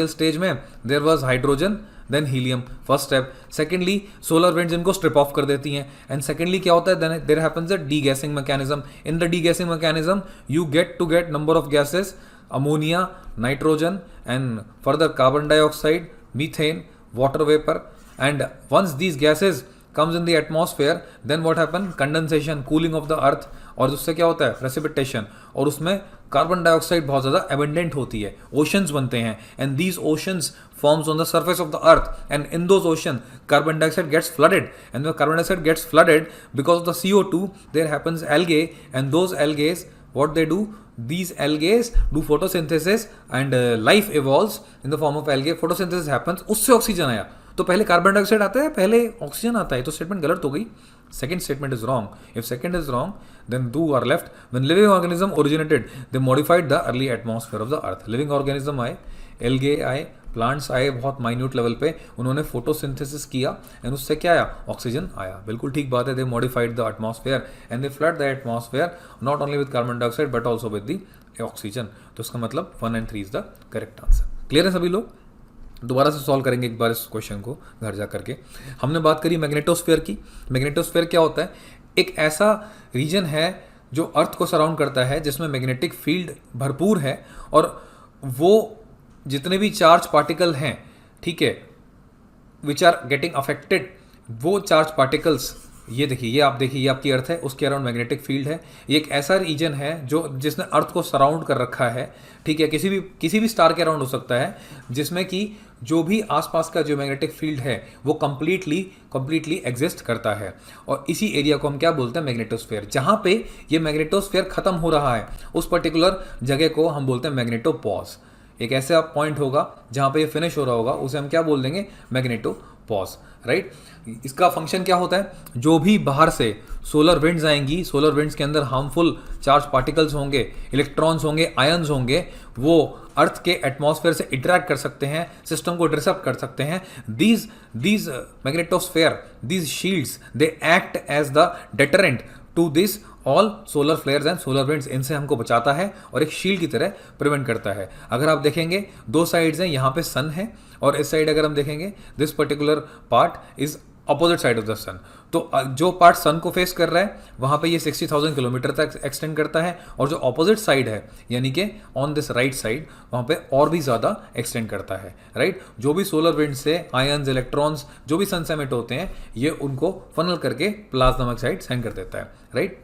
stage में there was hydrogen, then helium, first step. Secondly solar winds इनको स्ट्रिप ऑफ कर देती हैं, एंड सेकेंडली क्या होता है, there happens a degassing mechanism. In the degassing mechanism you get number of gases, ammonia, nitrogen, and further carbon dioxide, methane, water vapor, and once these gases comes in the atmosphere then what happen, condensation, cooling of the earth, और उससे क्या होता है, precipitation, और उसमें carbon dioxide बहुत ज़्यादा abundant होती है, ओशंस बनते हैं, and these oceans forms on the surface of the earth, and in those oceans carbon dioxide gets flooded, and when carbon dioxide gets flooded because of the CO2 there happens algae, and those algae what they do, these algae do photosynthesis and life evolves in the form of algae, photosynthesis happens, उससे oxygen आया। तो पहले carbon dioxide आता है, पहले oxygen आता है, तो स्टेटमेंट गलत हो गई। Second statement is wrong. If second is wrong then two are left. When living organism originated they modified the early atmosphere of the earth. Living organism आए, एल्गे आए, प्लांट्स आए, बहुत माइन्यूट लेवल पे उन्होंने photosynthesis किया, and उससे क्या आया, ऑक्सीजन आया। बिल्कुल ठीक बात है। They modified the atmosphere and they flood the atmosphere not only with carbon dioxide but also with the oxygen. तो इसका मतलब 1 and 3 is the correct answer. Clear है सभी लोग? दोबारा से सॉल्व करेंगे एक बार इस क्वेश्चन को घर जा करके। हमने बात करी मैग्नेटोस्फेयर की। मैग्नेटोस्फेयर क्या होता है, एक ऐसा रीजन है जो अर्थ को सराउंड करता है जिसमें मैग्नेटिक फील्ड भरपूर है, और वो जितने भी चार्ज पार्टिकल हैं, ठीक है, विच आर गेटिंग अफेक्टेड, वो चार्ज पार्टिकल्स, ये देखिए, ये आप देखिए, ये आपकी अर्थ है, उसके अराउंड मैग्नेटिक फील्ड है। ये एक ऐसा रीजन है जो जिसने अर्थ को सराउंड कर रखा है, ठीक है, किसी भी स्टार के अराउंड हो सकता है, जिसमें कि जो भी आसपास का जो मैग्नेटिक फील्ड है वो कंप्लीटली एग्जिस्ट करता है। और इसी एरिया को हम क्या बोलते हैं, मैग्नेटोस्फेयर। जहाँ पे ये मैग्नेटोस्फेयर खत्म हो रहा है उस पर्टिकुलर जगह को हम बोलते हैं मैग्नेटोपॉज। एक ऐसा पॉइंट होगा जहाँ पे ये फिनिश हो रहा होगा, उसे हम क्या बोल देंगे, मैग्नेटोपॉज, राइट। इसका फंक्शन क्या होता है, जो भी बाहर से सोलर विंड्स आएंगी, सोलर विंड्स के अंदर हार्मफुल चार्ज पार्टिकल्स होंगे, इलेक्ट्रॉन्स होंगे, आयन्स होंगे, वो अर्थ के एटमॉस्फेयर से इंटरैक्ट कर सकते हैं, सिस्टम को डिसरप्ट कर सकते हैं। These magnetosphere, these shields, they act as the deterrent to this all solar flares and solar winds. इनसे हमको बचाता है और एक शील्ड की तरह प्रिवेंट करता है। अगर आप देखेंगे 2 साइड्स हैं, यहाँ पे सन है, और इस साइड अगर हम देखेंगे this particular part is opposite side of the sun. तो जो पार्ट सन को फेस कर रहा है वहाँ पे ये 60,000 किलोमीटर तक एक्सटेंड करता है, और जो अपोजिट साइड है यानी कि ऑन दिस राइट साइड, वहाँ पे और भी ज़्यादा एक्सटेंड करता है, राइट। जो भी सोलर विंड से आयन्स, इलेक्ट्रॉन्स जो भी सन से एमिट होते हैं, ये उनको फनल करके प्लाज्मा साइड सेंड कर देता है, राइट।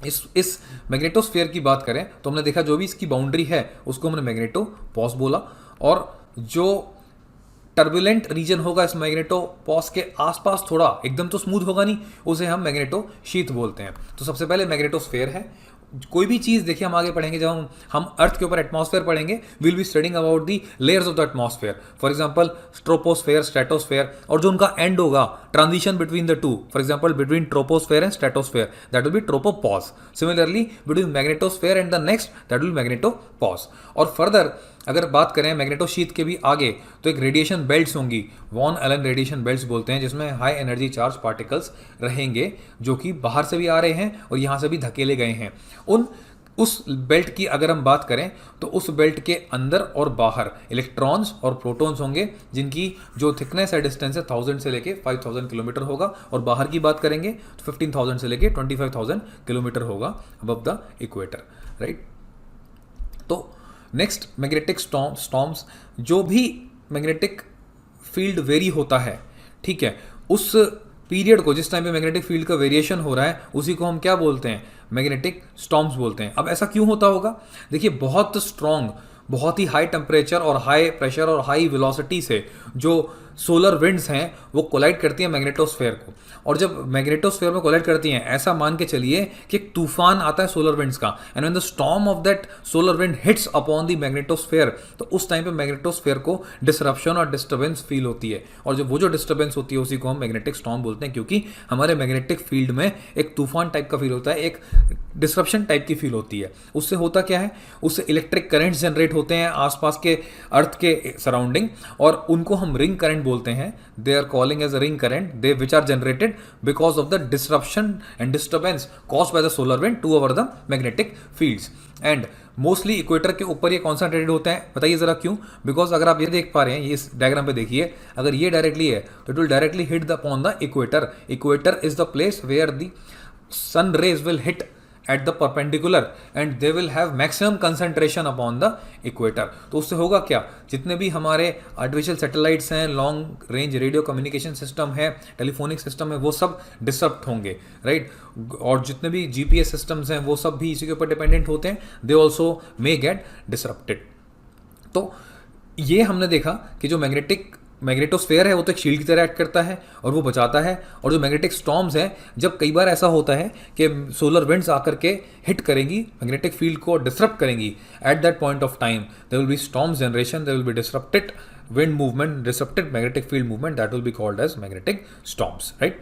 इस मैग्नेटोस्फेयर की बात करें तो हमने देखा जो भी इसकी बाउंड्री है उसको हमने मैग्नेटोपॉज बोला, और जो टर्बुलेंट रीजन होगा इस मैग्नेटोपॉज के आसपास, थोड़ा एकदम तो स्मूथ होगा नहीं, उसे हम मैग्नेटोशीथ बोलते हैं। तो सबसे पहले मैग्नेटोस्फेयर है। कोई भी चीज़ देखिए, हम आगे पढ़ेंगे, जब हम अर्थ के ऊपर एटमॉस्फेयर पढ़ेंगे, will be studying about the layers of the atmosphere. For example troposphere, stratosphere, और जो उनका एंड होगा, transition between the two, for example between troposphere and stratosphere, that will be tropopause. Similarly between magnetosphere and the next, that will magnetopause. और फर्दर अगर बात करें मैग्नेटोशीथ के भी आगे तो एक रेडिएशन बेल्ट्स होंगी, वॉन एलन रेडिएशन बेल्ट्स बोलते हैं, जिसमें हाई एनर्जी चार्ज पार्टिकल्स रहेंगे जो कि बाहर से भी आ रहे हैं और यहाँ से भी धकेले गए हैं। उस बेल्ट की अगर हम बात करें तो उस बेल्ट के अंदर और बाहर इलेक्ट्रॉन्स और प्रोटॉन्स होंगे, जिनकी जो थिकनेस है, डिस्टेंस है 1000 से लेके 5000 किलोमीटर होगा, और बाहर की बात करेंगे तो 15000 से लेके 25000 किलोमीटर होगा अबव द इक्वेटर, राइट। तो नेक्स्ट मैग्नेटिक स्टॉर्म्स, जो भी मैग्नेटिक फील्ड वेरी होता है, ठीक है, उस पीरियड को, जिस टाइम पे मैग्नेटिक फील्ड का वेरिएशन हो रहा है, उसी को हम क्या बोलते हैं, मैग्नेटिक स्टॉर्म्स बोलते हैं। अब ऐसा क्यों होता होगा? देखिए, बहुत स्ट्रॉन्ग, बहुत ही हाई टेम्परेचर और हाई प्रेशर और हाई वेलोसिटी से जो सोलर विंड्स हैं वो कोलाइड करती हैं मैग्नेटोस्फेयर को, और जब मैग्नेटोस्फेयर में कोलाइड करती हैं, ऐसा मान के चलिए कि एक तूफान आता है सोलर विंड्स का, and when the storm of that solar wind hits upon the magnetosphere, तो उस टाइम पे मैग्नेटोस्फेयर को डिसरप्शन और डिस्टर्बेंस फील होती है, और जब वो जो डिस्टर्बेंस होती है उसी को हम मैग्नेटिक स्टॉर्म बोलते हैं, क्योंकि हमारे मैग्नेटिक फील्ड में एक तूफान टाइप का फील होता है, एक डिसरप्शन टाइप की फील होती है। उससे होता क्या है, उससे इलेक्ट्रिक करंट्स जनरेट होते हैं आसपास के अर्थ के सराउंडिंग, और उनको हम रिंग करंट बोलते हैं। They are calling as a ring current, they which are generated because of the disruption and disturbance caused by the solar wind to over the magnetic fields. And mostly equator के ऊपर ये concentrated होते हैं। बताइए जरा क्यों? Because अगर आप ये देख पा रहे हैं, ये इस डायग्राम पे देखिए, अगर ये डायरेक्टली है तो it will directly hit the upon the equator. Equator is the place where the sun rays will hit at the perpendicular and they will have maximum concentration upon the equator। तो उससे होगा क्या, जितने भी हमारे artificial satellites हैं, long range radio communication system है, telephonic system है, वो सब डिसरप्ट होंगे, राइट। और जितने भी जीपीएस सिस्टम्स हैं वो सब भी इसी के ऊपर डिपेंडेंट होते हैं, they also may gate disrupted. तो ये हमने देखा कि जो मैग्नेटोस्फेयर है वो तो एक शील्ड की तरह एक्ट करता है और वो बचाता है, और जो मैग्नेटिक स्टॉर्म्स हैं, जब कई बार ऐसा होता है कि सोलर विंड्स आकर के हिट करेंगी मैग्नेटिक फील्ड को, डिसरप्ट करेंगी, at that point of time there will be storms generation, there will be disrupted wind movement, disrupted magnetic field movement, that will be called as magnetic storms, right.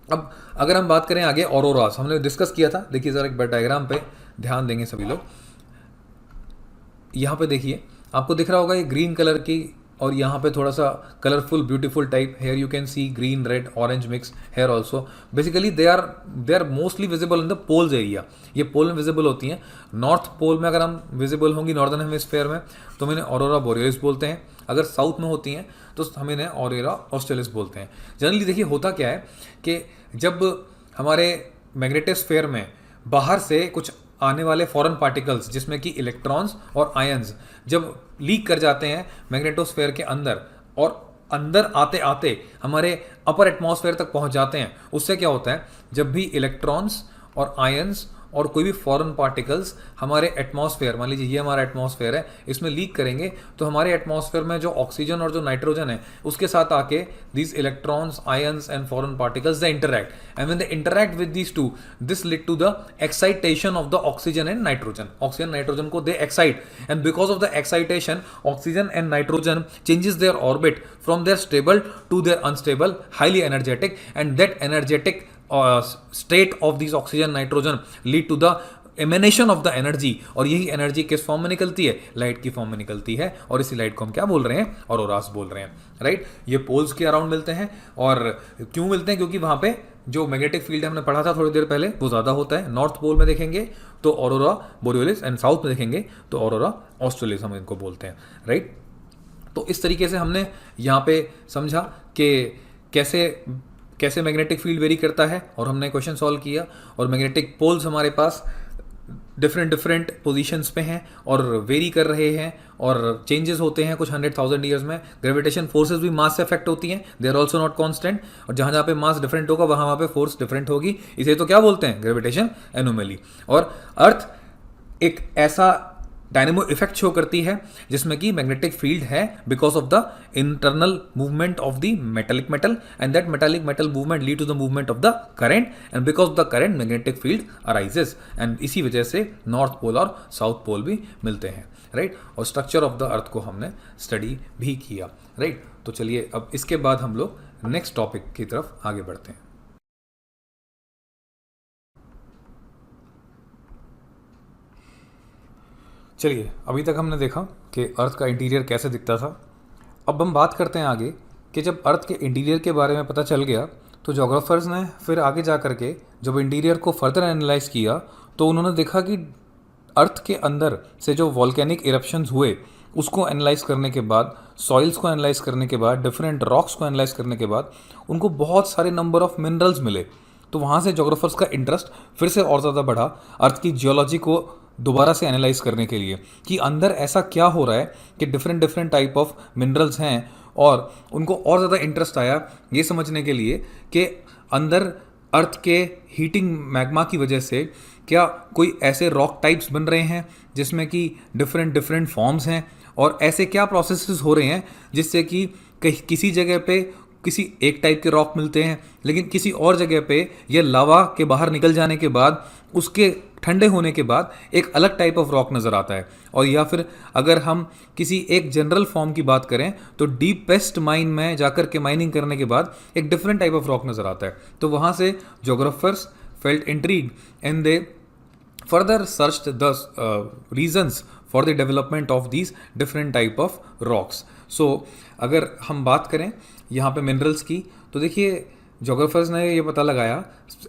अब अगर हम बात करें आगे auroras, हमने discuss किया था। देखिए जरा एक बार डायग्राम पे ध्यान देंगे सभी लोग। यहाँ पे देखिए, आपको दिख रहा होगा ये ग्रीन कलर की, और यहाँ पे थोड़ा सा colourful beautiful type. Here you can see green red orange mix here also. Basically they are mostly visible in the poles area. ये पोल में विजिबल होती हैं। नॉर्थ पोल में अगर हम विजिबल होंगी नॉर्दर्न हेमिस्फेयर में, तो हम इन्हें ऑरोरा बोरियलिस बोलते हैं। अगर साउथ में होती हैं तो हम इन्हें ऑरोरा ऑस्ट्रेलिस बोलते हैं। जनरली देखिए होता क्या है कि जब हमारे मैग्नेटोस्फेयर में बाहर से कुछ आने वाले फॉरेन पार्टिकल्स, जिसमें कि इलेक्ट्रॉन्स और आयंस, जब लीक कर जाते हैं मैग्नेटोस्फेयर के अंदर, और अंदर आते आते हमारे अपर एटमॉस्फेयर तक पहुंच जाते हैं, उससे क्या होता है, जब भी इलेक्ट्रॉन्स और आयंस और कोई भी फॉरेन पार्टिकल्स हमारे एटमॉस्फेयर, मान लीजिए ये हमारा एटमॉस्फेयर है, इसमें लीक करेंगे, तो हमारे एटमॉस्फेयर में जो ऑक्सीजन और जो नाइट्रोजन है उसके साथ आके these electrons, ions and foreign particles they interact, and when they interact with these two, this lead to the excitation of the oxygen and nitrogen. Oxygen nitrogen को they excite, and because of the excitation oxygen and nitrogen changes their orbit from their stable to their unstable, highly energetic, and that energetic state of these oxygen nitrogen lead to the emanation of the energy। और यही energy किस form में निकलती है, light की form में निकलती है, और इसी लाइट को हम क्या बोल रहे हैं, ऑरोरास बोल रहे हैं, राइट। ये पोल्स के अराउंड मिलते हैं, और क्यों मिलते हैं, क्योंकि वहां पे जो मैग्नेटिक फील्ड हमने पढ़ा था थोड़ी देर पहले वो ज़्यादा होता है। नॉर्थ पोल में देखेंगे तो ऑरोरा बोरियोलिस, एंड साउथ में देखेंगे तो ऑरोरा ऑस्ट्रेलिस हम इनको बोलते हैं, राइट। तो इस तरीके से हमने यहाँ पे समझा कि कैसे मैग्नेटिक फील्ड वेरी करता है, और हमने क्वेश्चन सॉल्व किया। और मैग्नेटिक पोल्स हमारे पास डिफरेंट पोजीशंस पे हैं और वेरी कर रहे हैं, और चेंजेस होते हैं कुछ 100,000 ईयर्स में। ग्रेविटेशन फोर्सेस भी मास से अफेक्ट होती हैं, they are also not constant, और जहाँ पे मास डिफरेंट होगा वहाँ पे फोर्स डिफरेंट होगी। इसे तो क्या बोलते हैं, ग्रेविटेशन एनोमली। और अर्थ एक ऐसा डायनेमो इफेक्ट शो करती है जिसमें कि मैग्नेटिक फील्ड है because of the internal movement of the metallic metal, and that metallic metal movement lead to the movement of the current, and because of the current magnetic field arises, एंड इसी वजह से north pole और south pole भी मिलते हैं, right. और structure of the अर्थ को हमने स्टडी भी किया, राइट। तो चलिए अब इसके बाद हम लोग नेक्स्ट टॉपिक की तरफ आगे बढ़ते हैं। चलिए, अभी तक हमने देखा कि अर्थ का इंटीरियर कैसे दिखता था। अब हम बात करते हैं आगे कि जब अर्थ के इंटीरियर के बारे में पता चल गया तो जोग्राफर्स ने फिर आगे जा कर के जब इंटीरियर को फर्दर एनालाइज किया तो उन्होंने देखा कि अर्थ के अंदर से जो वॉल्केनिक इरप्शंस हुए उसको एनालाइज करने के बाद, सॉइल्स को एनालाइज करने के बाद, डिफरेंट रॉक्स को एनालाइज करने के बाद उनको बहुत सारे नंबर ऑफ मिनरल्स मिले। तो वहाँ से जोग्राफर्स का इंटरेस्ट फिर से और ज़्यादा बढ़ा अर्थ की जियोलॉजी को दोबारा से एनालाइज करने के लिए कि अंदर ऐसा क्या हो रहा है कि different different type of minerals हैं। और उनको और ज़्यादा इंटरेस्ट आया ये समझने के लिए कि अंदर अर्थ के हीटिंग मैग्मा की वजह से क्या कोई ऐसे रॉक टाइप्स बन रहे हैं जिसमें कि डिफरेंट डिफरेंट फॉर्म्स हैं, और ऐसे क्या प्रोसेसेस हो रहे हैं जिससे कि किसी जगह पे किसी एक टाइप के रॉक मिलते हैं लेकिन किसी और जगह पे ये लावा के बाहर निकल जाने के बाद उसके ठंडे होने के बाद एक अलग टाइप ऑफ रॉक नज़र आता है। और या फिर अगर हम किसी एक जनरल फॉर्म की बात करें तो डीपेस्ट माइन में जाकर के माइनिंग करने के बाद एक डिफरेंट टाइप ऑफ रॉक नज़र आता है। तो वहाँ से geographers felt intrigued and they further searched the reasons for the development of these different type of rocks. So अगर हम बात करें यहाँ पे मिनरल्स की तो देखिए जोग्राफर्स ने ये पता लगाया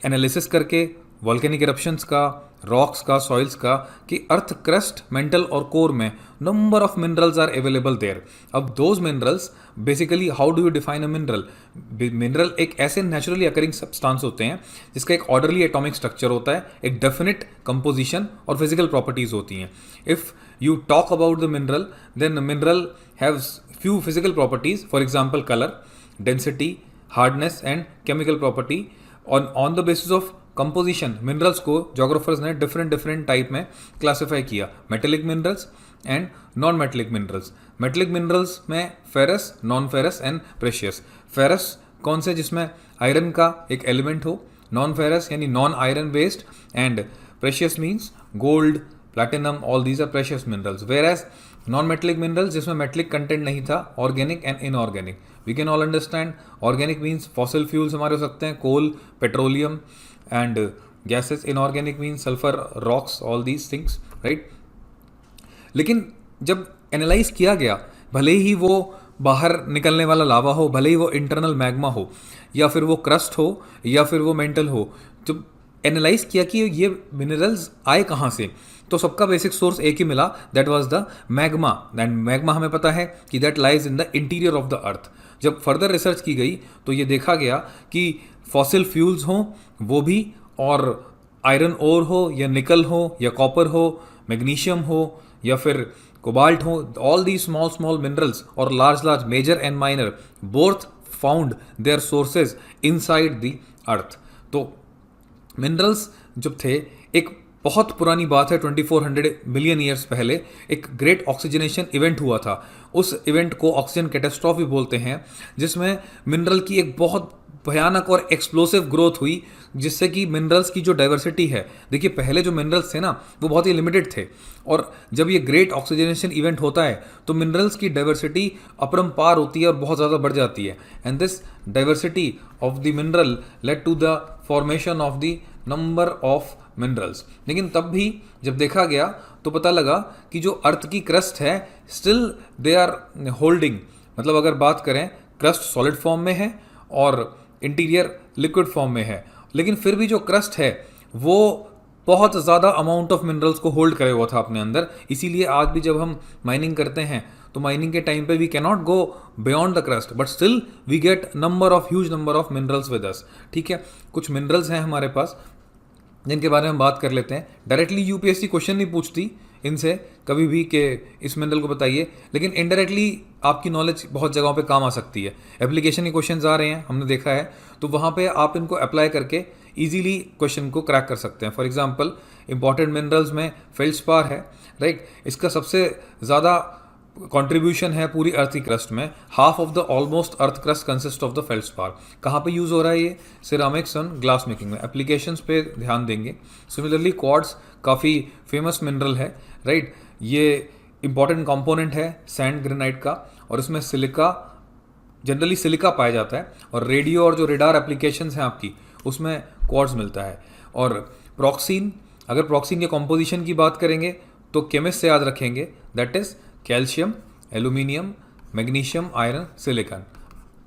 एनालिसिस करके वॉल्केनिक इरप्शंस का, रॉक्स का, सॉइल्स का कि अर्थ क्रस्ट, मेंटल और कोर में number of minerals are available there. अब those minerals basically how do you define a mineral? Mineral एक ऐसे नेचुरली अकरिंग सब्सटेंस होते हैं जिसका एक ऑर्डरली एटॉमिक स्ट्रक्चर होता है, एक डेफिनेट कंपोजिशन और फिजिकल प्रॉपर्टीज होती हैं। If you talk about the mineral then mineral haves few physical properties, for example color, density, hardness and chemical property. On the basis of composition minerals को geographers ने different type में classify किया, metallic minerals and non metallic minerals. Metallic minerals में ferrous, non ferrous and precious. Ferrous कौन से? जिसमें iron का एक एलिमेंट हो, नॉन फेरस यानी non iron based, and precious means gold, platinum, all these are precious minerals. Whereas non metallic minerals जिसमें metallic content नहीं था, organic and inorganic. We can all understand organic means fossil fuels हमारे हो सकते हैं, coal, petroleum and gases. Inorganic means sulphur, rocks, all these things, right. लेकिन जब analyse किया गया, भले ही वो बाहर निकलने वाला लावा हो, भले ही वो इंटरनल मैग्मा हो, या फिर वो क्रस्ट हो, या फिर वो मेंटल हो, जब एनालाइज किया कि ये मिनरल्स आए कहाँ से, तो सबका बेसिक सोर्स एक ही मिला, that was the magma. And magma हमें पता है कि that lies in the interior of the अर्थ। जब फर्दर रिसर्च की गई तो ये देखा गया कि फॉसिल फ्यूल्स हों वो भी, और आयरन ओर हो या निकल हो या कॉपर हो, मैग्नीशियम हो या फिर कोबाल्ट हो, all the small small minerals और large major and minor both found there sources inside the earth. तो मिनरल्स जब थे, एक बहुत पुरानी बात है, 2400 मिलियन ईयर्स पहले एक ग्रेट ऑक्सीजनेशन इवेंट हुआ था। उस इवेंट को ऑक्सीजन कैटास्ट्रॉफी बोलते हैं, जिसमें मिनरल की एक बहुत भयानक और एक्सप्लोसिव ग्रोथ हुई, जिससे कि मिनरल्स की जो डाइवर्सिटी है, देखिए पहले जो मिनरल्स थे ना वो बहुत ही लिमिटेड थे, और जब ये ग्रेट ऑक्सीजनेशन इवेंट होता है तो मिनरल्स की डाइवर्सिटी अपरंपार होती है और बहुत ज़्यादा बढ़ जाती है। And this diversity of the mineral led to the formation of the number of minerals. लेकिन तब भी जब देखा गया तो पता लगा कि जो अर्थ की क्रस्ट है स्टिल दे आर होल्डिंग, मतलब अगर बात करें क्रस्ट सॉलिड फॉर्म में है और इंटीरियर लिक्विड फॉर्म में है, लेकिन फिर भी जो क्रस्ट है वो बहुत ज़्यादा अमाउंट ऑफ मिनरल्स को होल्ड करे हुआ था अपने अंदर। इसीलिए आज भी जब हम माइनिंग करते हैं तो माइनिंग के टाइम पे we can not go beyond the crust, but still we get huge number of minerals with us. ठीक है, कुछ मिनरल्स हैं हमारे पास जिनके बारे में हम बात कर लेते हैं। डायरेक्टली यूपीएससी क्वेश्चन नहीं पूछती इनसे कभी भी कि इस मिनरल को बताइए, लेकिन इनडायरेक्टली आपकी नॉलेज बहुत जगहों पे काम आ सकती है। एप्लीकेशन के क्वेश्चंस आ रहे हैं, हमने देखा है, तो वहाँ पे आप इनको अप्लाई करके इजीली क्वेश्चन को क्रैक कर सकते हैं। फॉर एग्जांपल इंपॉर्टेंट मिनरल्स में फेल्ड्स्पार है, राइट। इसका सबसे ज़्यादा कंट्रीब्यूशन है पूरी अर्थ की क्रस्ट में। Half of the almost earth crust consist of the feldspar. कहाँ पे यूज़ हो रहा है ये? सिरामिक्स एंड ग्लास मेकिंग में। एप्लीकेशंस पे ध्यान देंगे। सिमिलरली क्वार्ट्ज काफ़ी फेमस मिनरल है, राइट। ये इंपॉर्टेंट कंपोनेंट है सैंड ग्रेनाइट का, और इसमें सिलिका, जनरली सिलिका पाया जाता है, और रेडियो और जो रेडार एप्लीकेशंस हैं आपकी उसमें क्वार्ट्ज मिलता है। और प्रॉक्सीन, अगर प्रॉक्सीन के कॉम्पोजिशन की बात करेंगे तो केमिस्ट से याद रखेंगे, that is calcium, aluminium, magnesium, iron, silicon.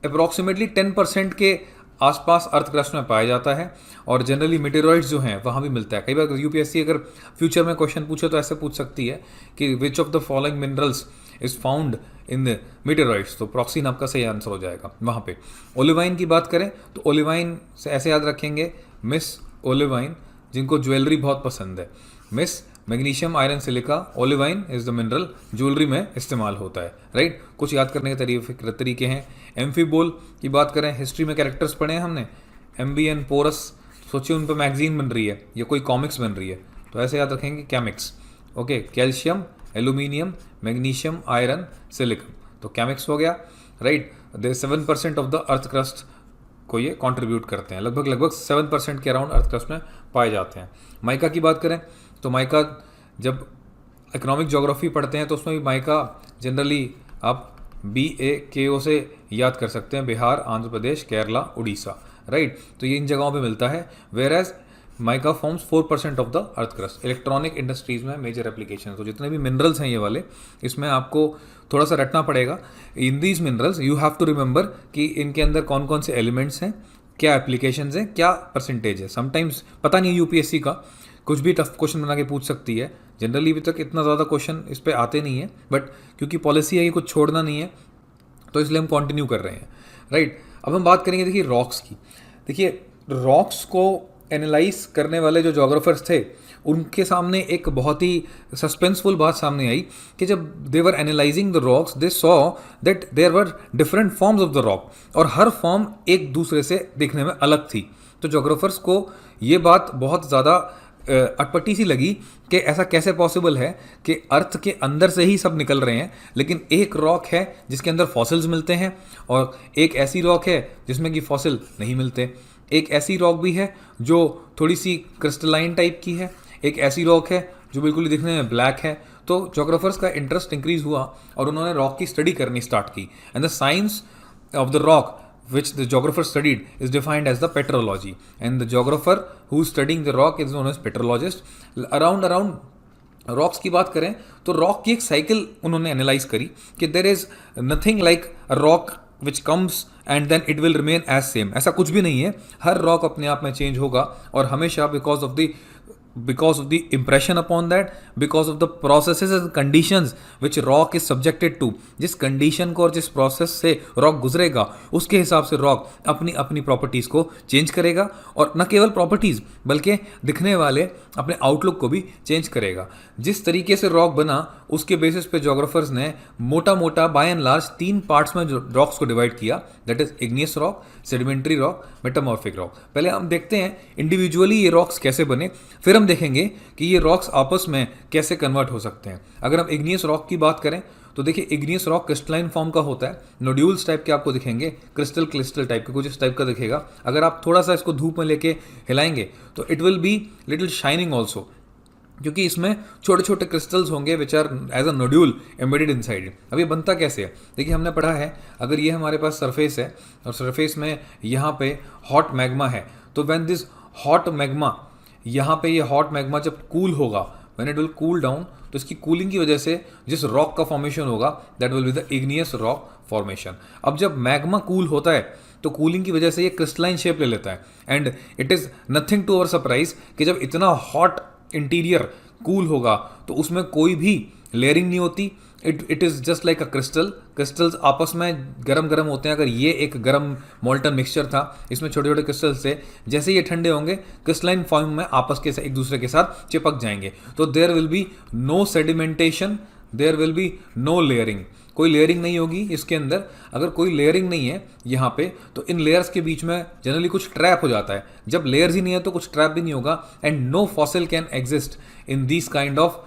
Approximately 10% के आसपास अर्थ क्रस्ट में पाया जाता है और जनरली मेटेरॉइड्स जो हैं वहाँ भी मिलता है। कई बार यूपीएससी अगर फ्यूचर में क्वेश्चन पूछे तो ऐसे पूछ सकती है कि विच of the following minerals is found in the meteoroids, तो प्रॉक्सीन आपका सही आंसर हो जाएगा वहाँ पे। ओलिवाइन की बात करें तो ओलिवाइन से ऐसे याद रखेंगे, मिस ओलिवाइन, जिनको ज्वेलरी बहुत पसंद है, miss magnesium, iron, silica, olivine is the mineral, jewellery में इस्तेमाल होता है, राइट। कुछ याद करने के तरीके हैं। एम्फीबोल की बात करें, हिस्ट्री में कैरेक्टर्स पढ़े हैं हमने, एम्बियन, पोरस, सोचिए उन पर मैगजीन बन रही है या कोई कॉमिक्स बन रही है, तो ऐसे याद रखेंगे कैमिक्स। Okay, calcium, aluminium, magnesium, iron, silicon, तो कैमिक्स हो गया, right. 7% of the earth crust को ये कंट्रीब्यूट करते हैं, लगभग 7% के अराउंड अर्थ क्रस्ट में पाए जाते हैं। माइका की बात करें तो माइका, जब इकोनॉमिक ज्योग्राफी पढ़ते हैं तो उसमें भी माइका जनरली आप BAKO से याद कर सकते हैं, बिहार, आंध्र प्रदेश, केरला, उड़ीसा, राइट। तो ये इन जगहों पे मिलता है। Whereas mica forms 4% of the earth crust. Electronic industries में मेजर एप्लीकेशन, तो जितने भी मिनरल्स हैं ये वाले, इसमें आपको थोड़ा सा रटना पड़ेगा। In these minerals you have to remember कि इनके अंदर कौन कौन से एलिमेंट्स हैं, क्या एप्लीकेशंस हैं, क्या परसेंटेज है। समटाइम्स पता नहीं यूपीएससी का कुछ भी टफ क्वेश्चन बना के पूछ सकती है। जनरली अभी तक इतना ज़्यादा क्वेश्चन इस पे आते नहीं है, बट क्योंकि पॉलिसी है कि कुछ छोड़ना नहीं है तो इसलिए हम कंटिन्यू कर रहे हैं, राइट। अब हम बात करेंगे देखिए रॉक्स की। देखिए रॉक्स को एनालाइज करने वाले जो जोग्राफर्स थे उनके सामने एक बहुत ही सस्पेंसफुल बात सामने आई कि जब they were analysing the rocks they saw that there were different forms of the rock, और हर फॉर्म एक दूसरे से देखने में अलग थी। तो जोग्राफर्स को ये बात बहुत ज़्यादा अटपटी सी लगी कि ऐसा कैसे पॉसिबल है कि अर्थ के अंदर से ही सब निकल रहे हैं, लेकिन एक रॉक है जिसके अंदर फॉसिल्स मिलते हैं और एक ऐसी रॉक है जिसमें कि फॉसिल नहीं मिलते। एक ऐसी रॉक भी है जो थोड़ी सी क्रिस्टलाइन टाइप की है, एक ऐसी रॉक है जो बिल्कुल ही दिखने में ब्लैक है। तो जोग्राफर्स का इंटरेस्ट इंक्रीज हुआ और उन्होंने रॉक की स्टडी करनी स्टार्ट की, and the science of the rock which the geographer studied is defined as the petrology, and the geographer who is studying the rock is known as petrologist. around rocks की बात करें तो rock की एक cycle उन्होंने analyse करी कि there is nothing like a rock which comes and then it will remain as same. ऐसा कुछ भी नहीं है, हर रॉक अपने आप में चेंज होगा और हमेशा because of the impression upon that, because of the processes and conditions which rock is subjected to, जिस कंडीशन को और जिस प्रोसेस से रॉक गुजरेगा उसके हिसाब से रॉक अपनी अपनी प्रॉपर्टीज़ को चेंज करेगा, और न केवल प्रॉपर्टीज़ बल्कि दिखने वाले अपने आउटलुक को भी चेंज करेगा। जिस तरीके से रॉक बना उसके बेसिस पे जोग्राफर्स ने मोटा मोटा बाय एंड लार्ज 3 पार्ट्स में रॉक्स को डिवाइड किया, that is igneous rock, sedimentary rock, metamorphic rock. पहले हम देखते हैं इंडिविजुअली ये रॉक्स कैसे बने, फिर हम देखेंगे कि ये रॉक्स आपस में कैसे कन्वर्ट हो सकते हैं। अगर हम इग्नियस रॉक की बात करें तो देखिए इग्नियस रॉक क्रिस्टलाइन फॉर्म का होता है, नोड्यूल्स टाइप के आपको दिखेंगे, क्रिस्टल टाइप के कुछ इस टाइप का दिखेगा। अगर आप थोड़ा सा इसको धूप में लेके हिलाएंगे तो it will be little shining also, क्योंकि इसमें छोटे छोटे क्रिस्टल्स होंगे which are as a nodule embedded inside. अब ये बनता कैसे है, देखिए हमने पढ़ा है अगर ये हमारे पास सरफेस है और सरफेस में यहाँ पे हॉट मैग्मा है, तो व्हेन दिस हॉट मैग्मा, यहाँ पे ये हॉट मैग्मा जब कूल होगा, when it will cool down, तो इसकी कूलिंग की वजह से जिस रॉक का फॉर्मेशन होगा that will be the igneous rock formation. अब जब मैग्मा कूल होता है तो कूलिंग की वजह से ये क्रिस्टलाइन शेप ले लेता है, and it is nothing to our surprise कि जब इतना हॉट इंटीरियर कूल होगा तो उसमें कोई भी लेयरिंग नहीं होती, it is just like a crystals आपस में गरम होते हैं। अगर ये एक गरम मोल्टन मिक्सचर था, इसमें छोटे छोटे क्रिस्टल्स थे, जैसे ये ठंडे होंगे क्रिस्टलाइन फॉर्म में आपस के एक दूसरे के साथ चिपक जाएंगे, तो there will be no sedimentation, there will be no layering, कोई लेयरिंग नहीं होगी इसके अंदर। अगर कोई लेयरिंग नहीं है यहाँ पे तो इन लेयर्स के बीच में जनरली कुछ ट्रैप हो जाता है, जब लेयर्स ही नहीं है तो कुछ ट्रैप भी नहीं होगा, and no fossil can exist in this kind of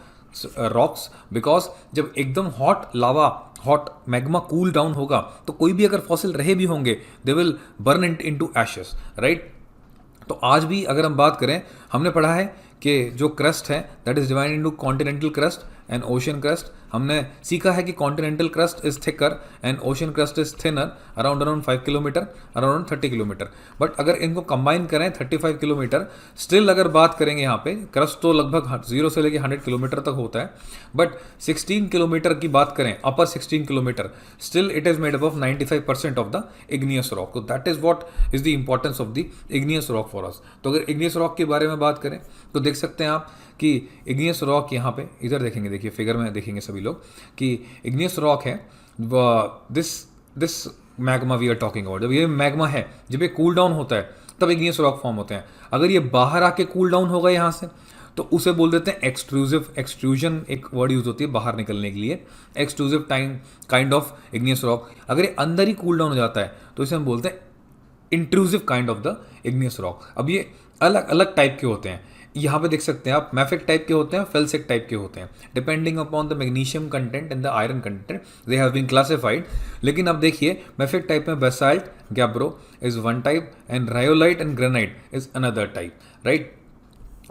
rocks, because जब एकदम hot lava, hot magma cool down होगा तो कोई भी अगर फॉसिल रहे भी होंगे they will burn into ashes, right. तो आज भी अगर हम बात करें, हमने पढ़ा है कि जो क्रस्ट है that is divided into continental crust and ocean crust, हमने सीखा है कि continental crust is thicker and ocean crust is thinner around 5 kilometre, around 30 kilometre. But अगर इनको कंबाइन करें 35 किलोमीटर, स्टिल अगर बात करेंगे यहाँ पे क्रस्ट तो लगभग 0 से लेके 100 किलोमीटर तक होता है, बट 16 किलोमीटर की बात करें, upper 16 kilometre, still it is made up of 95% of the igneous rock. तो that is what is the importance of the igneous rock for us. तो अगर इग्नियस रॉक के बारे में बात करें तो देख सकते हैं आप कि इग्नियस रॉक यहाँ पे इधर देखेंगे, देखिए फिगर में देखेंगे सभी लोग कि इग्नियस रॉक है this magma we are talking about. जब ये मैग्मा है, जब ये कूल डाउन होता है तब इग्नियस रॉक फॉर्म होते हैं। अगर ये बाहर आके कूल डाउन होगा यहाँ से तो उसे बोल देते हैं एक्सट्रूसिव, एक्सट्रूजन एक वर्ड यूज होती है बाहर निकलने के लिए, extrusive time kind of igneous rock. अगर ये अंदर ही कूल डाउन हो जाता है तो इसे हम बोलते हैं intrusive kind of the igneous rock. अब ये अलग अलग टाइप के होते हैं, यहाँ पे देख सकते हैं आप, मैफिक टाइप के होते हैं, फेल्सिक टाइप के होते हैं, depending upon the magnesium content and the iron content they have been classified. लेकिन अब देखिए मैफिक टाइप में basalt, gabbro is one type and rhyolite and granite is another type, right.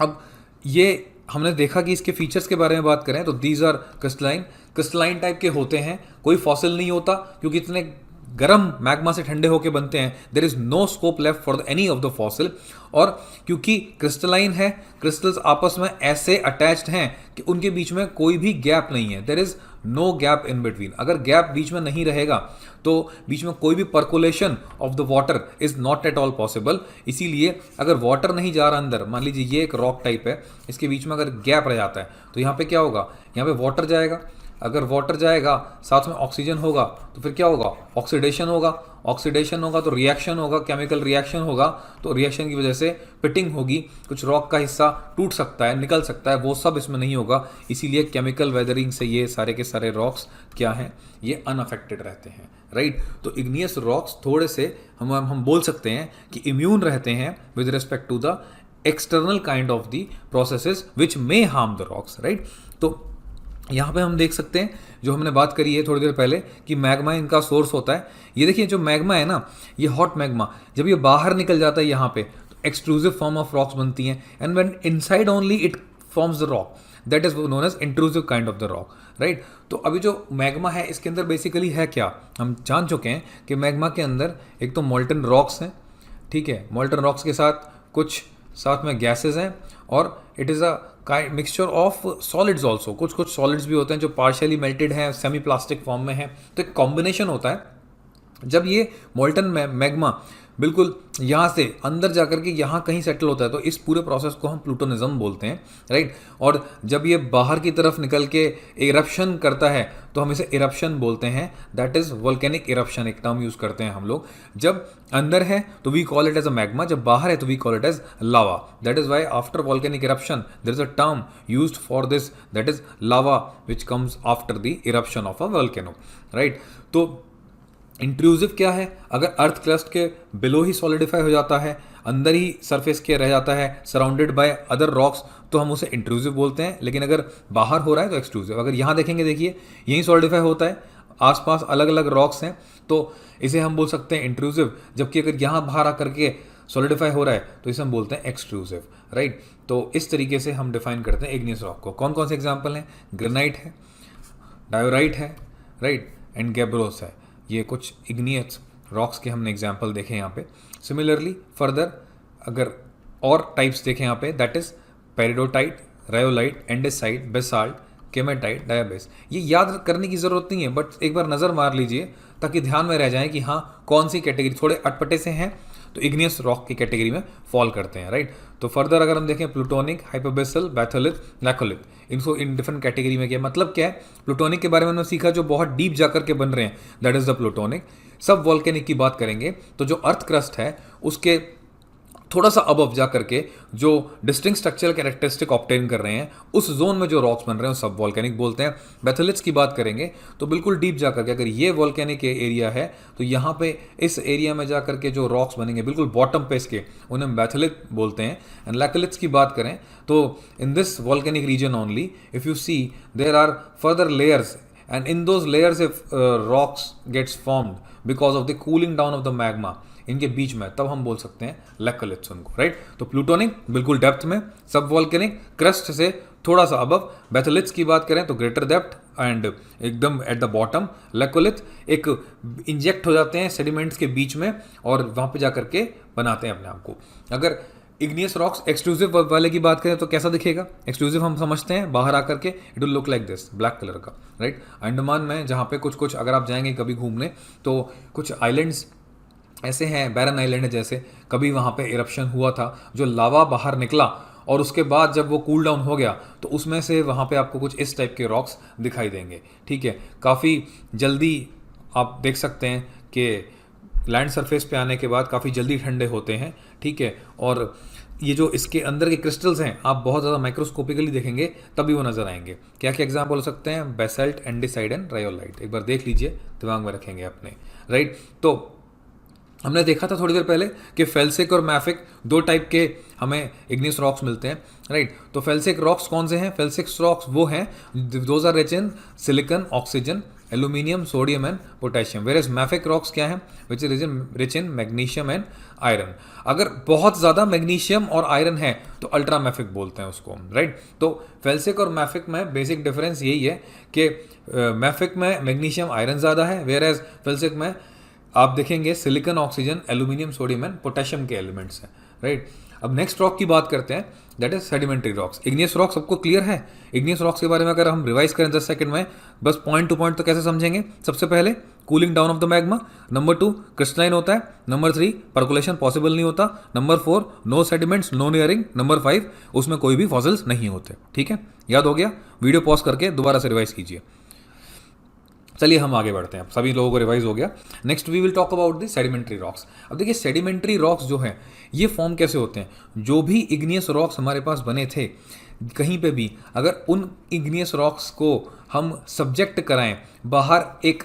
अब ये हमने देखा कि इसके फीचर्स के बारे में बात करें तो दीज आर क्रिस्टलाइन टाइप के होते हैं, कोई फॉसिल नहीं होता क्योंकि इतने गर्म मैग्मा से ठंडे होकर बनते हैं, there is no scope left for any of the fossil. और क्योंकि क्रिस्टलाइन है, क्रिस्टल्स आपस में ऐसे अटैच्ड हैं कि उनके बीच में कोई भी गैप नहीं है, there is no gap in between. अगर गैप बीच में नहीं रहेगा तो बीच में कोई भी percolation of the water is not at all possible. इसीलिए अगर वाटर नहीं जा रहा अंदर, मान लीजिए ये एक रॉक टाइप है, इसके बीच में अगर गैप रह जाता है तो यहाँ पे क्या होगा, यहाँ पे वाटर जाएगा, अगर वाटर जाएगा साथ में ऑक्सीजन होगा तो फिर क्या होगा, ऑक्सीडेशन होगा, ऑक्सीडेशन होगा तो रिएक्शन होगा, केमिकल रिएक्शन होगा, तो रिएक्शन की वजह से पिटिंग होगी, कुछ रॉक का हिस्सा टूट सकता है, निकल सकता है, वो सब इसमें नहीं होगा। इसीलिए केमिकल वेदरिंग से ये सारे के सारे रॉक्स क्या हैं, ये अनअफेक्टेड रहते हैं, राइट। तो इग्नियस रॉक्स थोड़े से हम बोल सकते हैं कि इम्यून रहते हैं with respect to the external kind of the processes which may harm the rocks, right. तो यहाँ पे हम देख सकते हैं जो हमने बात करी है थोड़ी देर पहले कि मैग्मा इनका सोर्स होता है। ये देखिए जो मैग्मा है ना, ये हॉट मैग्मा जब ये बाहर निकल जाता है यहाँ पे तो एक्सट्रूसिव फॉर्म ऑफ रॉक्स बनती हैं and when inside only it forms the rock, that is known as intrusive kind of the rock, right. तो अभी जो मैग्मा है इसके अंदर बेसिकली है क्या, हम जान चुके हैं कि मैग्मा के अंदर एक तो मोल्टन रॉक्स हैं, ठीक है, मोल्टन रॉक्स के साथ कुछ साथ में गैसेज हैं और it is a mixture of solids also, कुछ कुछ सॉलिड्स भी होते हैं जो पार्शियली मेल्टेड हैं, सेमी प्लास्टिक फॉर्म में है। तो एक कॉम्बिनेशन होता है। जब ये मोल्टन मैग्मा बिल्कुल यहाँ से अंदर जाकर के यहाँ कहीं सेटल होता है तो इस पूरे प्रोसेस को हम प्लूटोनिज्म बोलते हैं, राइट। और जब ये बाहर की तरफ निकल के इरप्शन करता है तो हम इसे इरप्शन बोलते हैं, दैट इज वोल्केनिक इरप्शन, एक टर्म यूज करते हैं हम लोग। जब अंदर है तो we call it as a magma, जब बाहर है तो we call it as lava. That is why after volcanic eruption there is a term used for this, that is lava which comes after the eruption of a volcano, right. तो intrusive क्या है, अगर earth crust के below ही solidify हो जाता है, अंदर ही सरफेस के रह जाता है सराउंडेड बाय अदर रॉक्स तो हम उसे इंट्रूसिव बोलते हैं। लेकिन अगर बाहर हो रहा है तो एक्सट्रूसिव। अगर यहाँ देखेंगे, देखिए यहीं सॉलिडिफाई होता है, आसपास अलग अलग रॉक्स हैं तो इसे हम बोल सकते हैं इंट्रूसिव। जबकि अगर यहाँ बाहर आकर के सॉलिडिफाई हो रहा है तो इसे हम बोलते हैं एक्सट्रूसिव, राइट। तो इस तरीके से हम डिफाइन करते हैं इग्नियस रॉक को। कौन कौन से एग्जाम्पल हैं, ग्रेनाइट है, डायोराइट है, राइट, एंड गैब्रोस है। ये कुछ इग्नियस रॉक्स के हमने एग्जाम्पल देखे यहाँ पे। सिमिलरली फर्दर अगर और टाइप्स देखें यहाँ पे, that is peridotite, rhyolite, andesite, basalt, komatiite, diabase. ये याद करने की ज़रूरत नहीं है, बट एक बार नज़र मार लीजिए ताकि ध्यान में रह जाए कि हाँ कौन सी कैटेगरी, थोड़े अटपटे से हैं तो इग्नियस रॉक की कैटेगरी में फॉल करते हैं, राइट। तो फर्दर अगर हम देखें प्लूटोनिक, हाइपोबेसल, बैथोलिथ, लैकोलिथ, इनको इन डिफरेंट कैटेगरी में किया। मतलब क्या है, प्लूटोनिक के बारे में हमने सीखा जो बहुत डीप जाकर के बन रहे हैं, दैट इज द प्लूटोनिक। सब वॉल्केनिक की बात करेंगे तो जो अर्थ क्रस्ट है उसके थोड़ा सा अबव जा करके जो डिस्टिंक्ट स्ट्रक्चरल कैरेक्टरिस्टिक ऑब्टेन कर रहे हैं उस जोन में जो रॉक्स बन रहे हैं सब वॉल्केनिक बोलते हैं। बैथोलिथ्स की बात करेंगे तो बिल्कुल डीप जा करके, अगर ये वॉल्केनिक एरिया है तो यहाँ पे इस एरिया में जा करके जो रॉक्स बनेंगे बिल्कुल बॉटम पे इसके, उन्हें हम बैथोलिथ बोलते हैं। एंड लैकोलिथ्स की बात करें तो in this volcanic region only if you see there are further layers and in those layers if rocks gets formed because of the cooling down of the magma, इनके बीच में, तब हम बोल सकते हैं लैकोलिथ्स उनको, राइट। तो प्लूटोनिक बिल्कुल डेप्थ में, सब वॉल्केनिक क्रस्ट से थोड़ा सा अबव। बैथोलिथ्स की बात करें तो ग्रेटर डेप्थ, एंड एकदम एट द बॉटम लैकोलिथ एक इंजेक्ट हो जाते हैं सेडिमेंट्स के बीच में और वहाँ पे जा करके बनाते हैं अपने आप को। अगर इग्नियस रॉक्स एक्सक्लूसिव वाले की बात करें तो कैसा दिखेगा? एक्सक्लूसिव हम समझते हैं बाहर आकर के it will look like this, black colour का, राइट। अंडमान में जहाँ पे कुछ कुछ अगर आप जाएंगे कभी घूमने तो कुछ आइलैंड्स ऐसे हैं, बैरन आइलैंड है जैसे, कभी वहाँ पे इरप्शन हुआ था, जो लावा बाहर निकला और उसके बाद जब वो कूल डाउन हो गया तो उसमें से वहाँ पे आपको कुछ इस टाइप के रॉक्स दिखाई देंगे, ठीक है। काफ़ी जल्दी आप देख सकते हैं कि लैंड सरफेस पे आने के बाद काफ़ी जल्दी ठंडे होते हैं, ठीक है। और ये जो इसके अंदर के क्रिस्टल्स हैं आप बहुत ज़्यादा माइक्रोस्कोपिकली देखेंगे तभी वो नज़र आएंगे। क्या क्या एग्जाम्पल हो सकते हैं? Basalt, andesite and rhyolite. एक बार देख लीजिए, दिमाग में रखेंगे अपने, राइट। तो हमने देखा था थोड़ी देर पहले कि फेल्सिक और मैफिक दो टाइप के हमें इग्नियस रॉक्स मिलते हैं, राइट। तो फेल्सिक रॉक्स कौन से हैं? फेल्सिक रॉक्स वो हैं those are rich in silicon, oxygen, aluminium, sodium and potassium. Whereas mafic rocks क्या हैं? Which is rich in magnesium and iron. अगर बहुत ज़्यादा मैग्नीशियम और आयरन है तो अल्ट्रा मैफिक बोलते हैं उसको, राइट। तो फेल्सिक और मैफिक में बेसिक डिफरेंस यही है कि मैफिक में मैग्नीशियम आयरन ज़्यादा है, वेयर एज फेल्सिक में आप देखेंगे silicon, oxygen, aluminium, sodium and potassium के एलिमेंट्स हैं, राइट। अब नेक्स्ट रॉक की बात करते हैं, that is sedimentary rocks. Igneous rocks सबको क्लियर है? इग्नियस रॉक्स के बारे में अगर हम रिवाइज करें 10 सेकंड में, बस पॉइंट टू पॉइंट तो कैसे समझेंगे? सबसे पहले cooling down of the magma, number 2 crystalline होता है, नंबर 3 पर्कुलेशन पॉसिबल नहीं होता, number 4 no sediments, no nearing, number 5 उसमें कोई भी फॉसिल्स नहीं होते, ठीक है। याद हो गया? वीडियो पॉज करके दोबारा से रिवाइज कीजिए। चलिए हम आगे बढ़ते हैं, सभी लोगों को रिवाइज हो गया। Next we will talk about the sedimentary rocks. अब देखिए सेडिमेंट्री रॉक्स जो हैं ये फॉर्म कैसे होते हैं? जो भी इग्नियस रॉक्स हमारे पास बने थे कहीं पे भी, अगर उन इग्नियस रॉक्स को हम सब्जेक्ट कराएं बाहर एक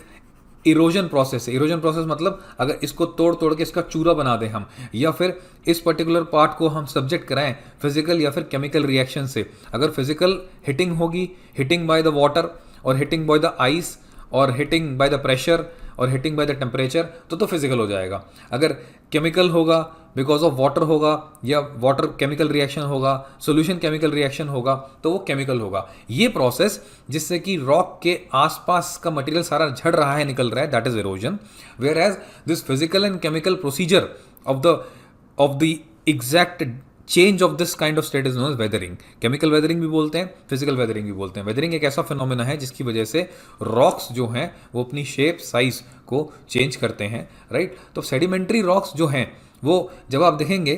इरोजन प्रोसेस है। इरोजन प्रोसेस मतलब अगर इसको तोड़ तोड़ के इसका चूरा बना दें हम, या फिर इस पर्टिकुलर पार्ट को हम सब्जेक्ट कराएं फिजिकल या फिर केमिकल रिएक्शन से। अगर फिजिकल हिटिंग होगी, हिटिंग बाय द वाटर और हिटिंग बाय द आइस और हिटिंग बाय द प्रेशर और हिटिंग बाय द टेम्परेचर तो फिजिकल हो जाएगा। अगर केमिकल होगा, बिकॉज ऑफ वाटर होगा या वाटर केमिकल रिएक्शन होगा, सोल्यूशन केमिकल रिएक्शन होगा तो वो केमिकल होगा। ये प्रोसेस जिससे कि रॉक के आसपास का मटेरियल सारा झड़ रहा है, निकल रहा है, that is erosion. Whereas this physical and chemical procedure of the exact change of this kind of state is known as weathering. Chemical weathering भी बोलते हैं, फिजिकल वेदरिंग भी बोलते हैं। वेदरिंग एक ऐसा फिनोमेना है जिसकी वजह से रॉक्स जो हैं वो अपनी शेप, साइज को चेंज करते हैं, राइट। तो सेडिमेंट्री रॉक्स जो हैं वो जब आप देखेंगे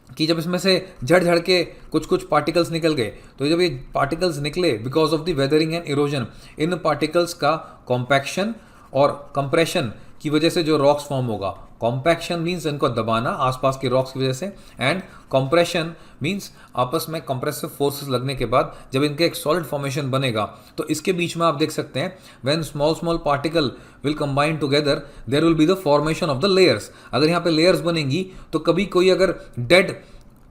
कि जब इसमें से झड़ झड़ के कुछ कुछ पार्टिकल्स निकल गए, तो जब ये पार्टिकल्स निकले because of the weathering and erosion, in particles का कॉम्पैक्शन और कंप्रेशन की वजह से जो रॉक्स फॉर्म होगा, कॉम्पैक्शन मीन्स इनको दबाना आसपास के रॉक्स की वजह से, एंड कंप्रेशन मीन्स आपस में कंप्रेसिव फोर्सेस लगने के बाद जब इनके एक सॉलिड फॉर्मेशन बनेगा, तो इसके बीच में आप देख सकते हैं when small small particle will combine together there will be the formation of the layers. अगर यहाँ पे लेयर्स बनेंगी तो कभी कोई अगर डेड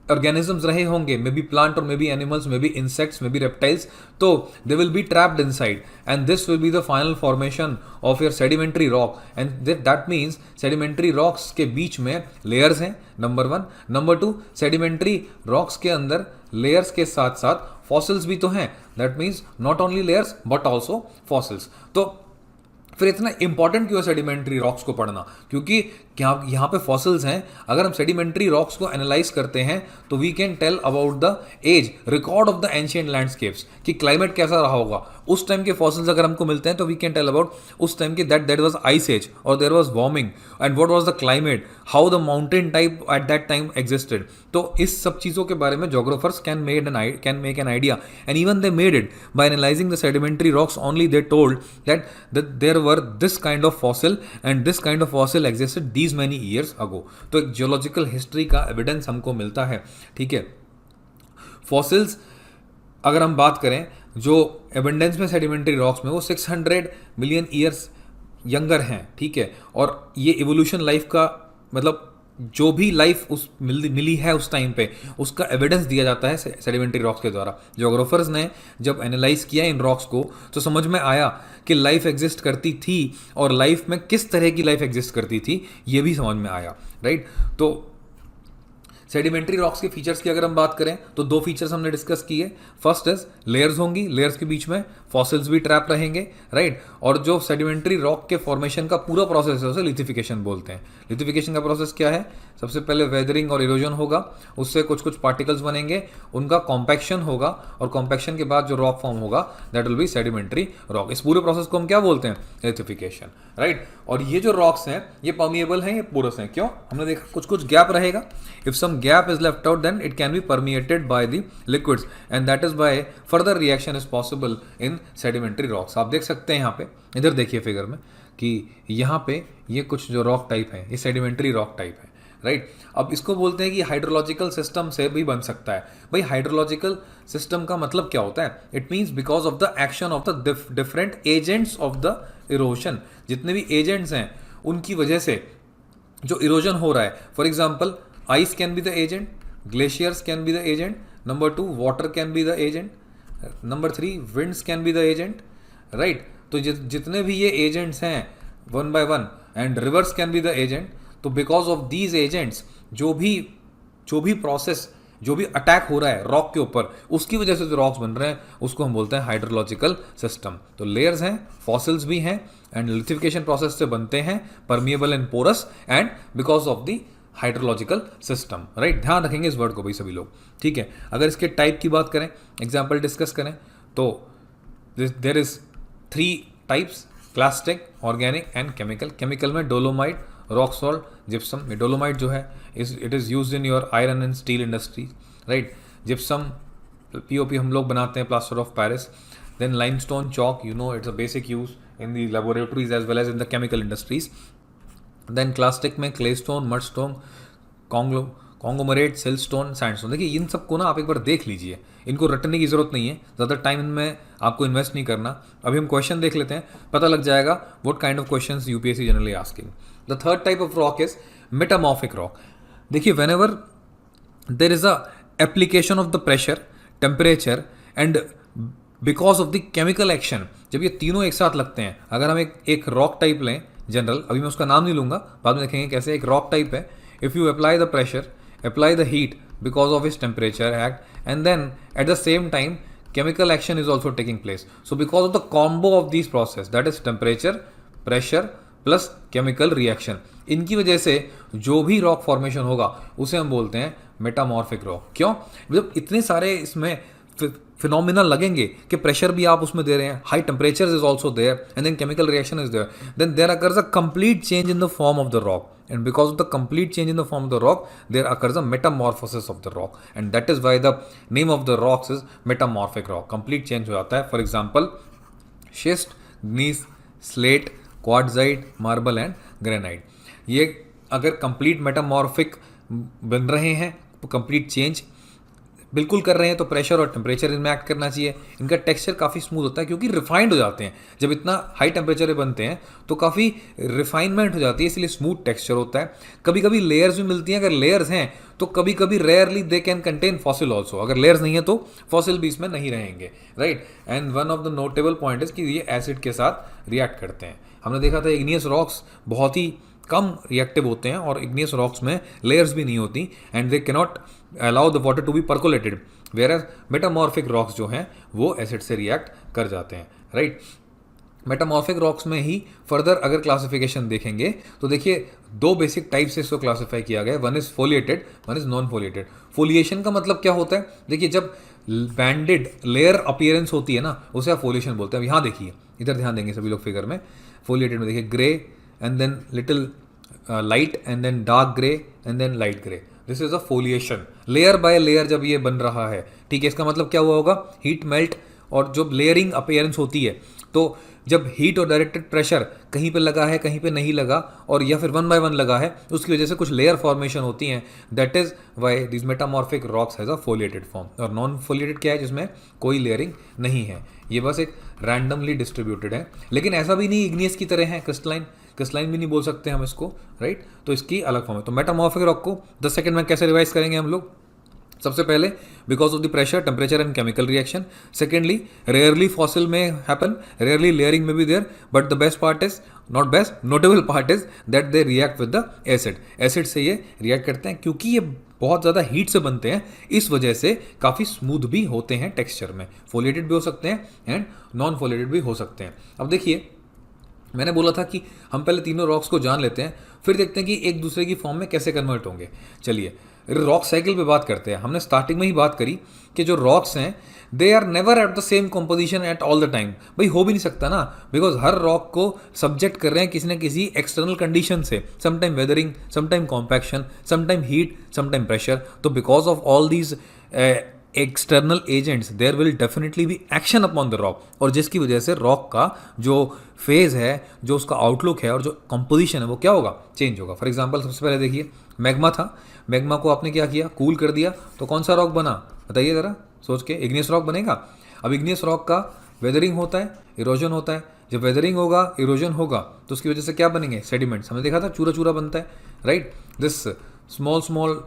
ऑर्गेनिजम्स रहे होंगे, मे बी प्लांट और maybe animals, maybe insects, maybe reptiles, तो they will be trapped inside and this will be the final formation of your sedimentary rock. And that means sedimentary rocks के बीच में layers हैं, number 1। Number 2, sedimentary rocks के अंदर layers के साथ साथ फॉसिल्स भी तो हैं, that means not only layers but also fossils. तो फिर इतना इंपॉर्टेंट क्यों है सेडिमेंट्री रॉक्स को पढ़ना? क्योंकि क्या यहाँ पे फॉसिल्स हैं, अगर हम सेडिमेंट्री रॉक्स को एनालाइज करते हैं तो we can tell about the age, record of the ancient landscapes, कि क्लाइमेट कैसा रहा होगा उस टाइम के फॉसिल्स अगर हमको मिलते हैं तो वी कैन टेल अबाउट उस टाइम के दैट वाज आइस एज और there was warming and what was the climate, how the mountain type at that time existed. तो इस सब चीज़ों के बारे में geographers can make an idea, and even they made it by analysing the sedimentary rocks only. They told that there were this kind of fossil and this kind of fossil existed these many years ago. तो एक geological history का evidence हमको मिलता है, ठीक है। Fossils अगर हम बात करें जो एबंडेंस में सेडिमेंट्री रॉक्स में, वो 600 मिलियन ईयर्स यंगर हैं, ठीक है। और ये इवोल्यूशन लाइफ का मतलब जो भी लाइफ उस मिली है उस टाइम पे, उसका एविडेंस दिया जाता है सेडिमेंट्री रॉक्स के द्वारा। ज्योग्राफर्स ने जब एनालाइज किया इन रॉक्स को तो समझ में आया कि लाइफ एग्जिस्ट करती थी, और लाइफ में किस तरह की लाइफ एग्जिस्ट करती थी ये भी समझ में आया, राइट। तो सेडिमेंट्री रॉक्स के फीचर्स की अगर हम बात करें तो दो फीचर्स हमने डिस्कस किए। फर्स्ट इज लेयर्स होंगी, लेयर्स के बीच में फॉसिल्स भी ट्रैप रहेंगे, राइट। और जो सेडिमेंट्री रॉक के फॉर्मेशन का पूरा प्रोसेस है उसे लिथिफिकेशन बोलते हैं। लिथिफिकेशन का प्रोसेस क्या है? सबसे पहले वेदरिंग और इरोजन होगा, उससे कुछ कुछ पार्टिकल्स बनेंगे, उनका कॉम्पैक्शन होगा, और कॉम्पैक्शन के बाद जो रॉक फॉर्म होगा that will B sedimentary rock. इस पूरे प्रोसेस को हम क्या बोलते हैं? Lithification, right. और ये जो रॉक्स हैं ये परमिएबल हैं, ये पोरस हैं। क्यों? हमने देखा कुछ कुछ गैप रहेगा। If some gap is left out then it can be permeated by the liquids and that is by further reaction is possible in sedimentary rocks. आप देख सकते हैं यहाँ पे, इधर देखिए फिगर में कि यहाँ पे ये कुछ जो रॉक टाइप है ये सेडिमेंट्री रॉक टाइप है, राइट। अब इसको बोलते हैं कि हाइड्रोलॉजिकल सिस्टम से भी बन सकता है। भाई हाइड्रोलॉजिकल सिस्टम का मतलब क्या होता है? It means because of the action of the different agents of the erosion. जितने भी एजेंट्स हैं उनकी वजह से जो इरोजन हो रहा है, for example ice can be the agent, glaciers can be the agent, number 2 water can be the agent, number 3 winds can be the agent, right. तो जितने भी ये एजेंट्स हैं one by one, and reverse can be the agent. तो because of these agents जो भी process, जो भी अटैक हो रहा है रॉक के ऊपर, उसकी वजह से जो रॉक्स बन रहे हैं उसको हम बोलते हैं हाइड्रोलॉजिकल सिस्टम। तो लेयर्स हैं, फॉसिल्स भी हैं, एंड लिथिफिकेशन प्रोसेस से बनते हैं, permeable and porous, and because of the hydrological system, right. ध्यान रखेंगे इस वर्ड को भाई सभी लोग, ठीक है। अगर इसके टाइप की बात करें, एग्जाम्पल डिस्कस करें, तो there is 3 types, clastic, organic and chemical. Chemical में dolomite, rock salt, gypsum. Dolomite जो है it is used in your iron and steel industry, right. Gypsum POP हम लोग बनाते हैं, plaster of Paris. Then limestone chalk, you know it's a basic use in the laboratories as well as in the chemical industries. Then clastic में clay stone, mud stone, conglomerate, siltstone, sandstone. देखिए इन सबको ना आप एक बार देख लीजिए, इनको रटने की जरूरत नहीं है, ज़्यादा टाइम इनमें आपको इन्वेस्ट नहीं करना। अभी हम क्वेश्चन देख लेते हैं, पता लग जाएगा what kind of questions UPSC generally asking. The third type of rock is metamorphic rock. देखिए whenever there is a application of the pressure, temperature and because of the chemical action, जब ये तीनों एक साथ लगते हैं, अगर हम एक रॉक टाइप लें जनरल, अभी मैं उसका नाम नहीं लूंगा, बाद में देखेंगे कैसे। एक रॉक टाइप है, if you apply the pressure, apply the heat because of its temperature act, and then at the same time chemical action is also taking place. So because of the combo of these process, that is temperature, pressure plus chemical reaction, इनकी वजह से जो भी rock formation होगा उसे हम बोलते हैं मेटामॉर्फिक रॉक। क्यों? जब इतने सारे इसमें फिनोमिना लगेंगे कि प्रेशर भी आप उसमें दे रहे हैं, high temperature is also there, and then chemical reaction is there, then there occurs a complete change in the form of the rock, and because of the complete change in the form of the rock there occurs a metamorphosis of the rock, and that is why the name of the rocks is metamorphic rock. complete change हो जाता है। for example schist, gneiss, slate, quartzite, marble and granite। ये अगर complete metamorphic बन रहे हैं, complete change बिल्कुल कर रहे हैं, तो प्रेशर और टेम्परेचर इनमें एक्ट करना चाहिए। इनका टेक्सचर काफ़ी स्मूथ होता है क्योंकि रिफाइंड हो जाते हैं, जब इतना हाई टेम्परेचर पे बनते हैं तो काफ़ी रिफाइनमेंट हो जाती है, इसलिए स्मूथ टेक्सचर होता है। कभी कभी लेयर्स भी मिलती हैं, अगर लेयर्स हैं तो कभी कभी rarely they can contain fossil also, अगर लेयर्स नहीं है तो फॉसिल भी इसमें नहीं रहेंगे, right. And one of the notable point is कि ये एसिड के साथ रिएक्ट करते हैं। हमने देखा था इग्नियस रॉक्स बहुत ही कम रिएक्टिव होते हैं, और इग्नियस रॉक्स में लेयर्स भी नहीं होती, and they cannot allow the water to be percolated, where metamorphic rocks जो हैं वो एसिड से रिएक्ट कर जाते हैं, राइट। मेटामॉर्फिक रॉक्स में ही फर्दर अगर क्लासिफिकेशन देखेंगे तो देखिए 2 बेसिक टाइप से इसको क्लासिफाई किया गया है, one is foliated, one is non foliated. Foliation का मतलब क्या होता है? देखिए जब बैंडेड लेयर अपीयरेंस होती है ना, उसे आप फोलिएशन बोलते हैं। यहाँ देखिए, इधर ध्यान देंगे सभी लोग फिगर में, फोलिएटेड में देखिए grey and then little light and then dark grey and then light grey, this is a foliation. Layer by layer जब ये बन रहा है, ठीक है, इसका मतलब क्या हुआ होगा? हीट मेल्ट, और जब लेयरिंग अपीयरेंस होती है तो जब हीट और डायरेक्टेड प्रेशर कहीं पे लगा है कहीं पे नहीं लगा, और या फिर 1 बाय 1 लगा है, उसकी वजह से कुछ लेयर फॉर्मेशन होती हैं। That is why this metamorphic rocks has a foliated form. और नॉन फोलिएटेड क्या है? जिसमें कोई लेयरिंग नहीं है, ये बस एक रैंडमली डिस्ट्रीब्यूटेड है। लेकिन ऐसा भी नहीं इग्नियस की तरह है, क्रिस्टलाइन भी नहीं बोल सकते हम इसको, राइट। तो इसकी अलग फॉर्म है। तो मेटामॉर्फिक रॉक को 10 सेकंड में कैसे रिवाइज करेंगे हम लोग? सबसे पहले because of the pressure, temperature and chemical reaction. Secondly rarely fossil में हैपन, रेयरली लेयरिंग में भी there, but the best part is not best, notable part is that they react with the acid. Acid से ये react करते हैं क्योंकि ये बहुत ज़्यादा हीट से बनते हैं, इस वजह से काफ़ी स्मूथ भी होते हैं टेक्सचर में, फोलिएटेड भी हो सकते हैं एंड नॉन फोलिएटेड भी हो सकते हैं। अब देखिए, मैंने बोला था कि हम पहले तीनों रॉक्स को जान लेते हैं, फिर देखते हैं कि एक दूसरे की फॉर्म में कैसे कन्वर्ट होंगे। चलिए रॉक साइकिल पे बात करते हैं। हमने स्टार्टिंग में ही बात करी कि जो रॉक्स हैं they are never at the same composition at all the time. भाई हो भी नहीं सकता ना, बिकॉज हर रॉक को सब्जेक्ट कर रहे हैं किसी न किसी एक्सटर्नल कंडीशन से, sometime weathering, sometime compaction, sometime heat, sometime pressure. तो because of all these external agents there will definitely be action upon the rock, और जिसकी वजह से रॉक का जो फेज है, जो उसका आउटलुक है और जो कंपोजिशन है वो क्या होगा, चेंज होगा। फॉर एग्जांपल सबसे पहले देखिए मैग्मा था, मैग्मा को आपने क्या किया, कूल कर दिया, तो कौन सा रॉक बना बताइए ज़रा सोच के, इग्नियस रॉक बनेगा। अब इग्नियस रॉक का वेदरिंग होता है, इरोजन होता है। जब वेदरिंग होगा, इरोजन होगा, तो उसकी वजह से क्या बनेंगे, सेडिमेंट्स। हमने देखा था चूरा चूरा बनता है, right. This small small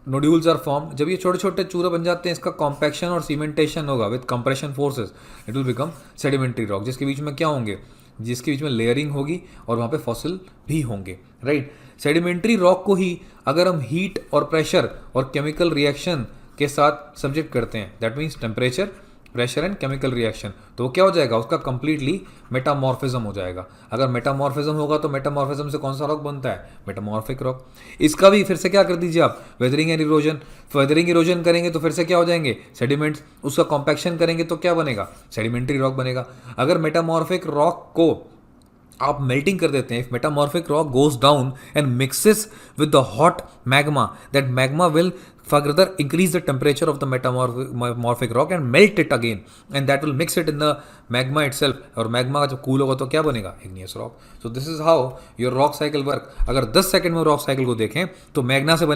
nodules are form. जब ये छोटे छोटे चूरे बन जाते हैं, इसका कॉम्पैक्शन और सीमेंटेशन होगा with compression forces, it will become sedimentary rock, जिसके बीच में क्या होंगे, जिसके बीच में लेयरिंग होगी और वहाँ पे फॉसिल भी होंगे, राइट। सेडिमेंट्री रॉक को ही अगर हम हीट और प्रेशर और केमिकल रिएक्शन के साथ सब्जेक्ट करते हैं, that means temperature, pressure and chemical reaction, तो वो क्या हो जाएगा, उसका कंप्लीटली मेटामॉर्फिज्म हो जाएगा। अगर मेटामॉर्फिज्म होगा तो मेटामॉर्फिज्म से कौन सा रॉक बनता है, मेटामॉर्फिक रॉक। इसका भी फिर से क्या कर दीजिए आप, weathering and erosion. Weathering erosion करेंगे तो फिर से क्या हो जाएंगे, सेडिमेंट्स। उसका कॉम्पैक्शन करेंगे तो क्या बनेगा, सेडिमेंट्री रॉक बनेगा। अगर मेटामॉर्फिक रॉक को आप मेल्टिंग कर देते हैं, if metamorphic rock goes down and mixes with the hot magma, that magma will further increase the temperature of the metamorphic rock and melt it again, and that will mix it in the magma itself, और magma जब cool होगा तो क्या बनेगा, igneous rock. So this is how your rock cycle work. अगर 10 second में rock cycle को देखें तो मैग्मा से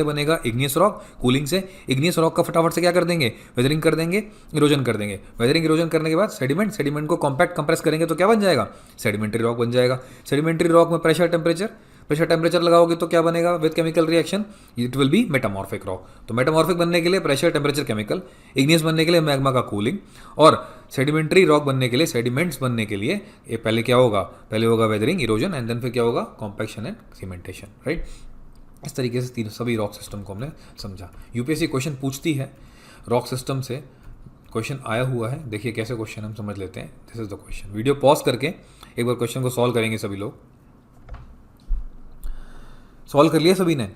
बनेगा igneous rock, कूलिंग से igneous rock का फटाफट से क्या कर देंगे, वेदरिंग कर देंगे, इरोजन कर देंगे। वेदरिंग इरोजन करने के बाद सेडिमेंट को कॉम्पैक्ट कंप्रेस करेंगे तो क्या बन जाएगा, सेडिमेंट्री रॉक बन जाएगा। सेडिमेंट्री रॉक में प्रेशर टेम्परेचर लगाओगे तो क्या बनेगा, with chemical reaction it will B metamorphic rock. तो मेटामॉर्फिक बनने के लिए प्रेशर टेम्परेचर केमिकल, इग्नियस बनने के लिए मैग्मा का कूलिंग, और सेडिमेंट्री रॉक बनने के लिए, सेडिमेंट्स बनने के लिए ये पहले क्या होगा, पहले होगा वेदरिंग, इरोजन एंड देन फिर क्या होगा, कॉम्पैक्शन एंड सीमेंटेशन, राइट। इस तरीके से तीन सभी रॉक सिस्टम को हमने समझा। यूपीएससी क्वेश्चन पूछती है रॉक सिस्टम से, क्वेश्चन आया हुआ है, देखिए कैसे क्वेश्चन हम समझ लेते हैं। This is the question. Video pause करके एक बार क्वेश्चन को सॉल्व करेंगे सभी लोग। सॉल्व कर लिया सभी ने,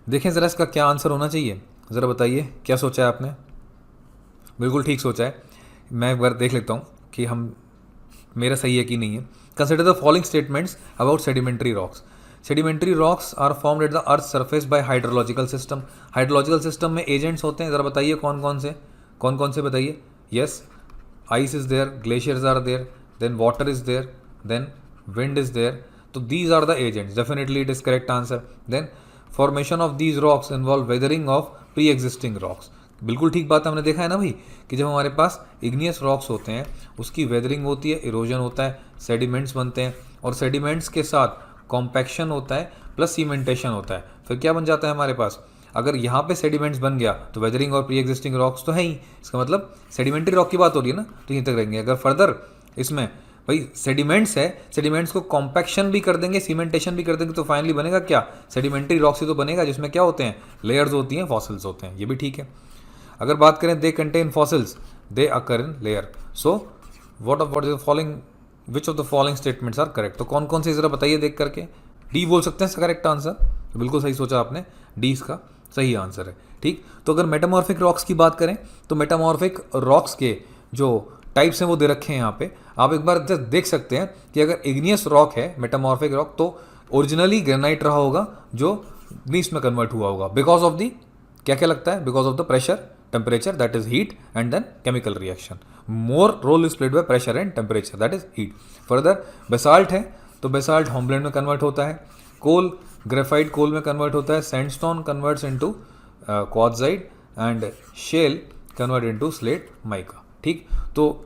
देखें ज़रा इसका क्या आंसर होना चाहिए, ज़रा बताइए क्या सोचा है आपने। बिल्कुल ठीक सोचा है। मैं एक बार देख लेता हूँ कि हम मेरा सही है कि नहीं है। Consider the following statements about sedimentary rocks. Sedimentary rocks are formed at the earth surface by hydrological system. Hydrological system में एजेंट्स होते हैं, ज़रा बताइए कौन कौन से बताइए। Yes, ice is there, glaciers are there, then water is there, then wind is there. तो these are the agents, definitely it is correct answer. Then formation of these rocks involve weathering of pre-existing rocks. बिल्कुल ठीक बात है, हमने देखा है ना भाई कि जब हमारे पास इग्नियस रॉक्स होते हैं उसकी वेदरिंग होती है, इरोजन होता है, सेडिमेंट्स बनते हैं, और सेडिमेंट्स के साथ कॉम्पैक्शन होता है प्लस सीमेंटेशन होता है। फिर क्या बन जाता है हमारे पास, अगर यहाँ पे सेडिमेंट्स बन गया तो वेदरिंग और प्री एग्जिस्टिंग रॉक्स तो है ही, इसका मतलब सेडिमेंट्री रॉक की बात हो रही है ना, तो यहीं तक रहेंगे। अगर फर्दर इसमें भाई सेडिमेंट्स है, सेडिमेंट्स को कॉम्पैक्शन भी कर देंगे, सीमेंटेशन भी कर देंगे, तो फाइनली बनेगा क्या, सेडिमेंट्री रॉक्स ही तो बनेगा, जिसमें क्या होते हैं, लेयर्स होती हैं, फॉसिल्स होते हैं। ये भी ठीक है। अगर बात करें they contain fossils, they occur in layer. So what is the following, which of the following statements are correct. तो कौन कौन से ज़रा बताइए देख करके। डी बोल सकते हैं इसका करेक्ट आंसर, तो बिल्कुल सही सोचा आपने, डी इसका सही आंसर है, ठीक। तो अगर मेटामॉर्फिक रॉक्स की बात करें तो मेटामॉर्फिक रॉक्स के जो टाइप्स हैं वो दे रखे हैं यहाँ पे। आप एक बार जस्ट देख सकते हैं कि अगर इग्नियस रॉक है मेटामॉर्फिक रॉक, तो ओरिजिनली ग्रेनाइट रहा होगा जो ग्नीस में कन्वर्ट हुआ होगा, बिकॉज ऑफ दी क्या क्या लगता है, because of the pressure temperature that is heat and then chemical reaction. More role is played by pressure and temperature that is heat. Further basalt है तो बेसाल्ट हॉर्नब्लेंड में convert होता है, कोल graphite कोल में कन्वर्ट होता है, sandstone converts into quartzite and shale convert into slate mica, ठीक। तो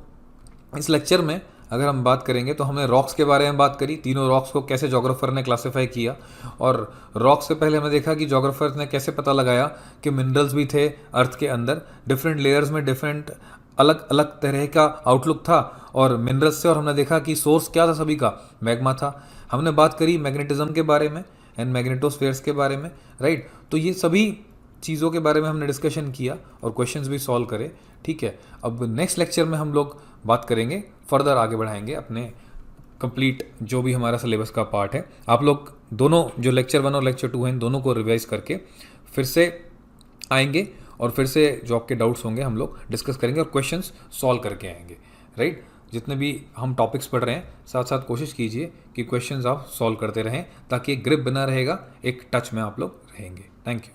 इस लेक्चर में अगर हम बात करेंगे तो हमने रॉक्स के बारे में बात करी, तीनों रॉक्स को कैसे जोग्राफर ने क्लासिफाई किया, और रॉक्स से पहले हमने देखा कि जोग्राफर ने कैसे पता लगाया कि मिनरल्स भी थे अर्थ के अंदर, डिफरेंट लेयर्स में डिफरेंट अलग अलग तरह का आउटलुक था और मिनरल्स से, और हमने देखा कि सोर्स क्या था सभी का, मैग्मा था। हमने बात करी मैग्नेटिज्म के बारे में एंड मैग्नेटोस्फेयर्स के बारे में, राइट। तो ये सभी चीज़ों के बारे में हमने डिस्कशन किया और क्वेश्चंस भी सॉल्व करे, ठीक है। अब नेक्स्ट लेक्चर में हम लोग बात करेंगे, फर्दर आगे बढ़ाएंगे अपने कंप्लीट जो भी हमारा सिलेबस का पार्ट है। आप लोग दोनों जो लेक्चर 1 और लेक्चर 2 हैं, इन दोनों को रिवाइज करके फिर से आएंगे और फिर से जो आपके डाउट्स होंगे हम लोग डिस्कस करेंगे और क्वेश्चंस सॉल्व करके आएंगे, राइट। जितने भी हम टॉपिक्स पढ़ रहे हैं, साथ साथ कोशिश कीजिए कि क्वेश्चंस आप सॉल्व करते रहें, ताकि एक ग्रिप बना रहेगा, एक टच में आप लोग रहेंगे। Thank you.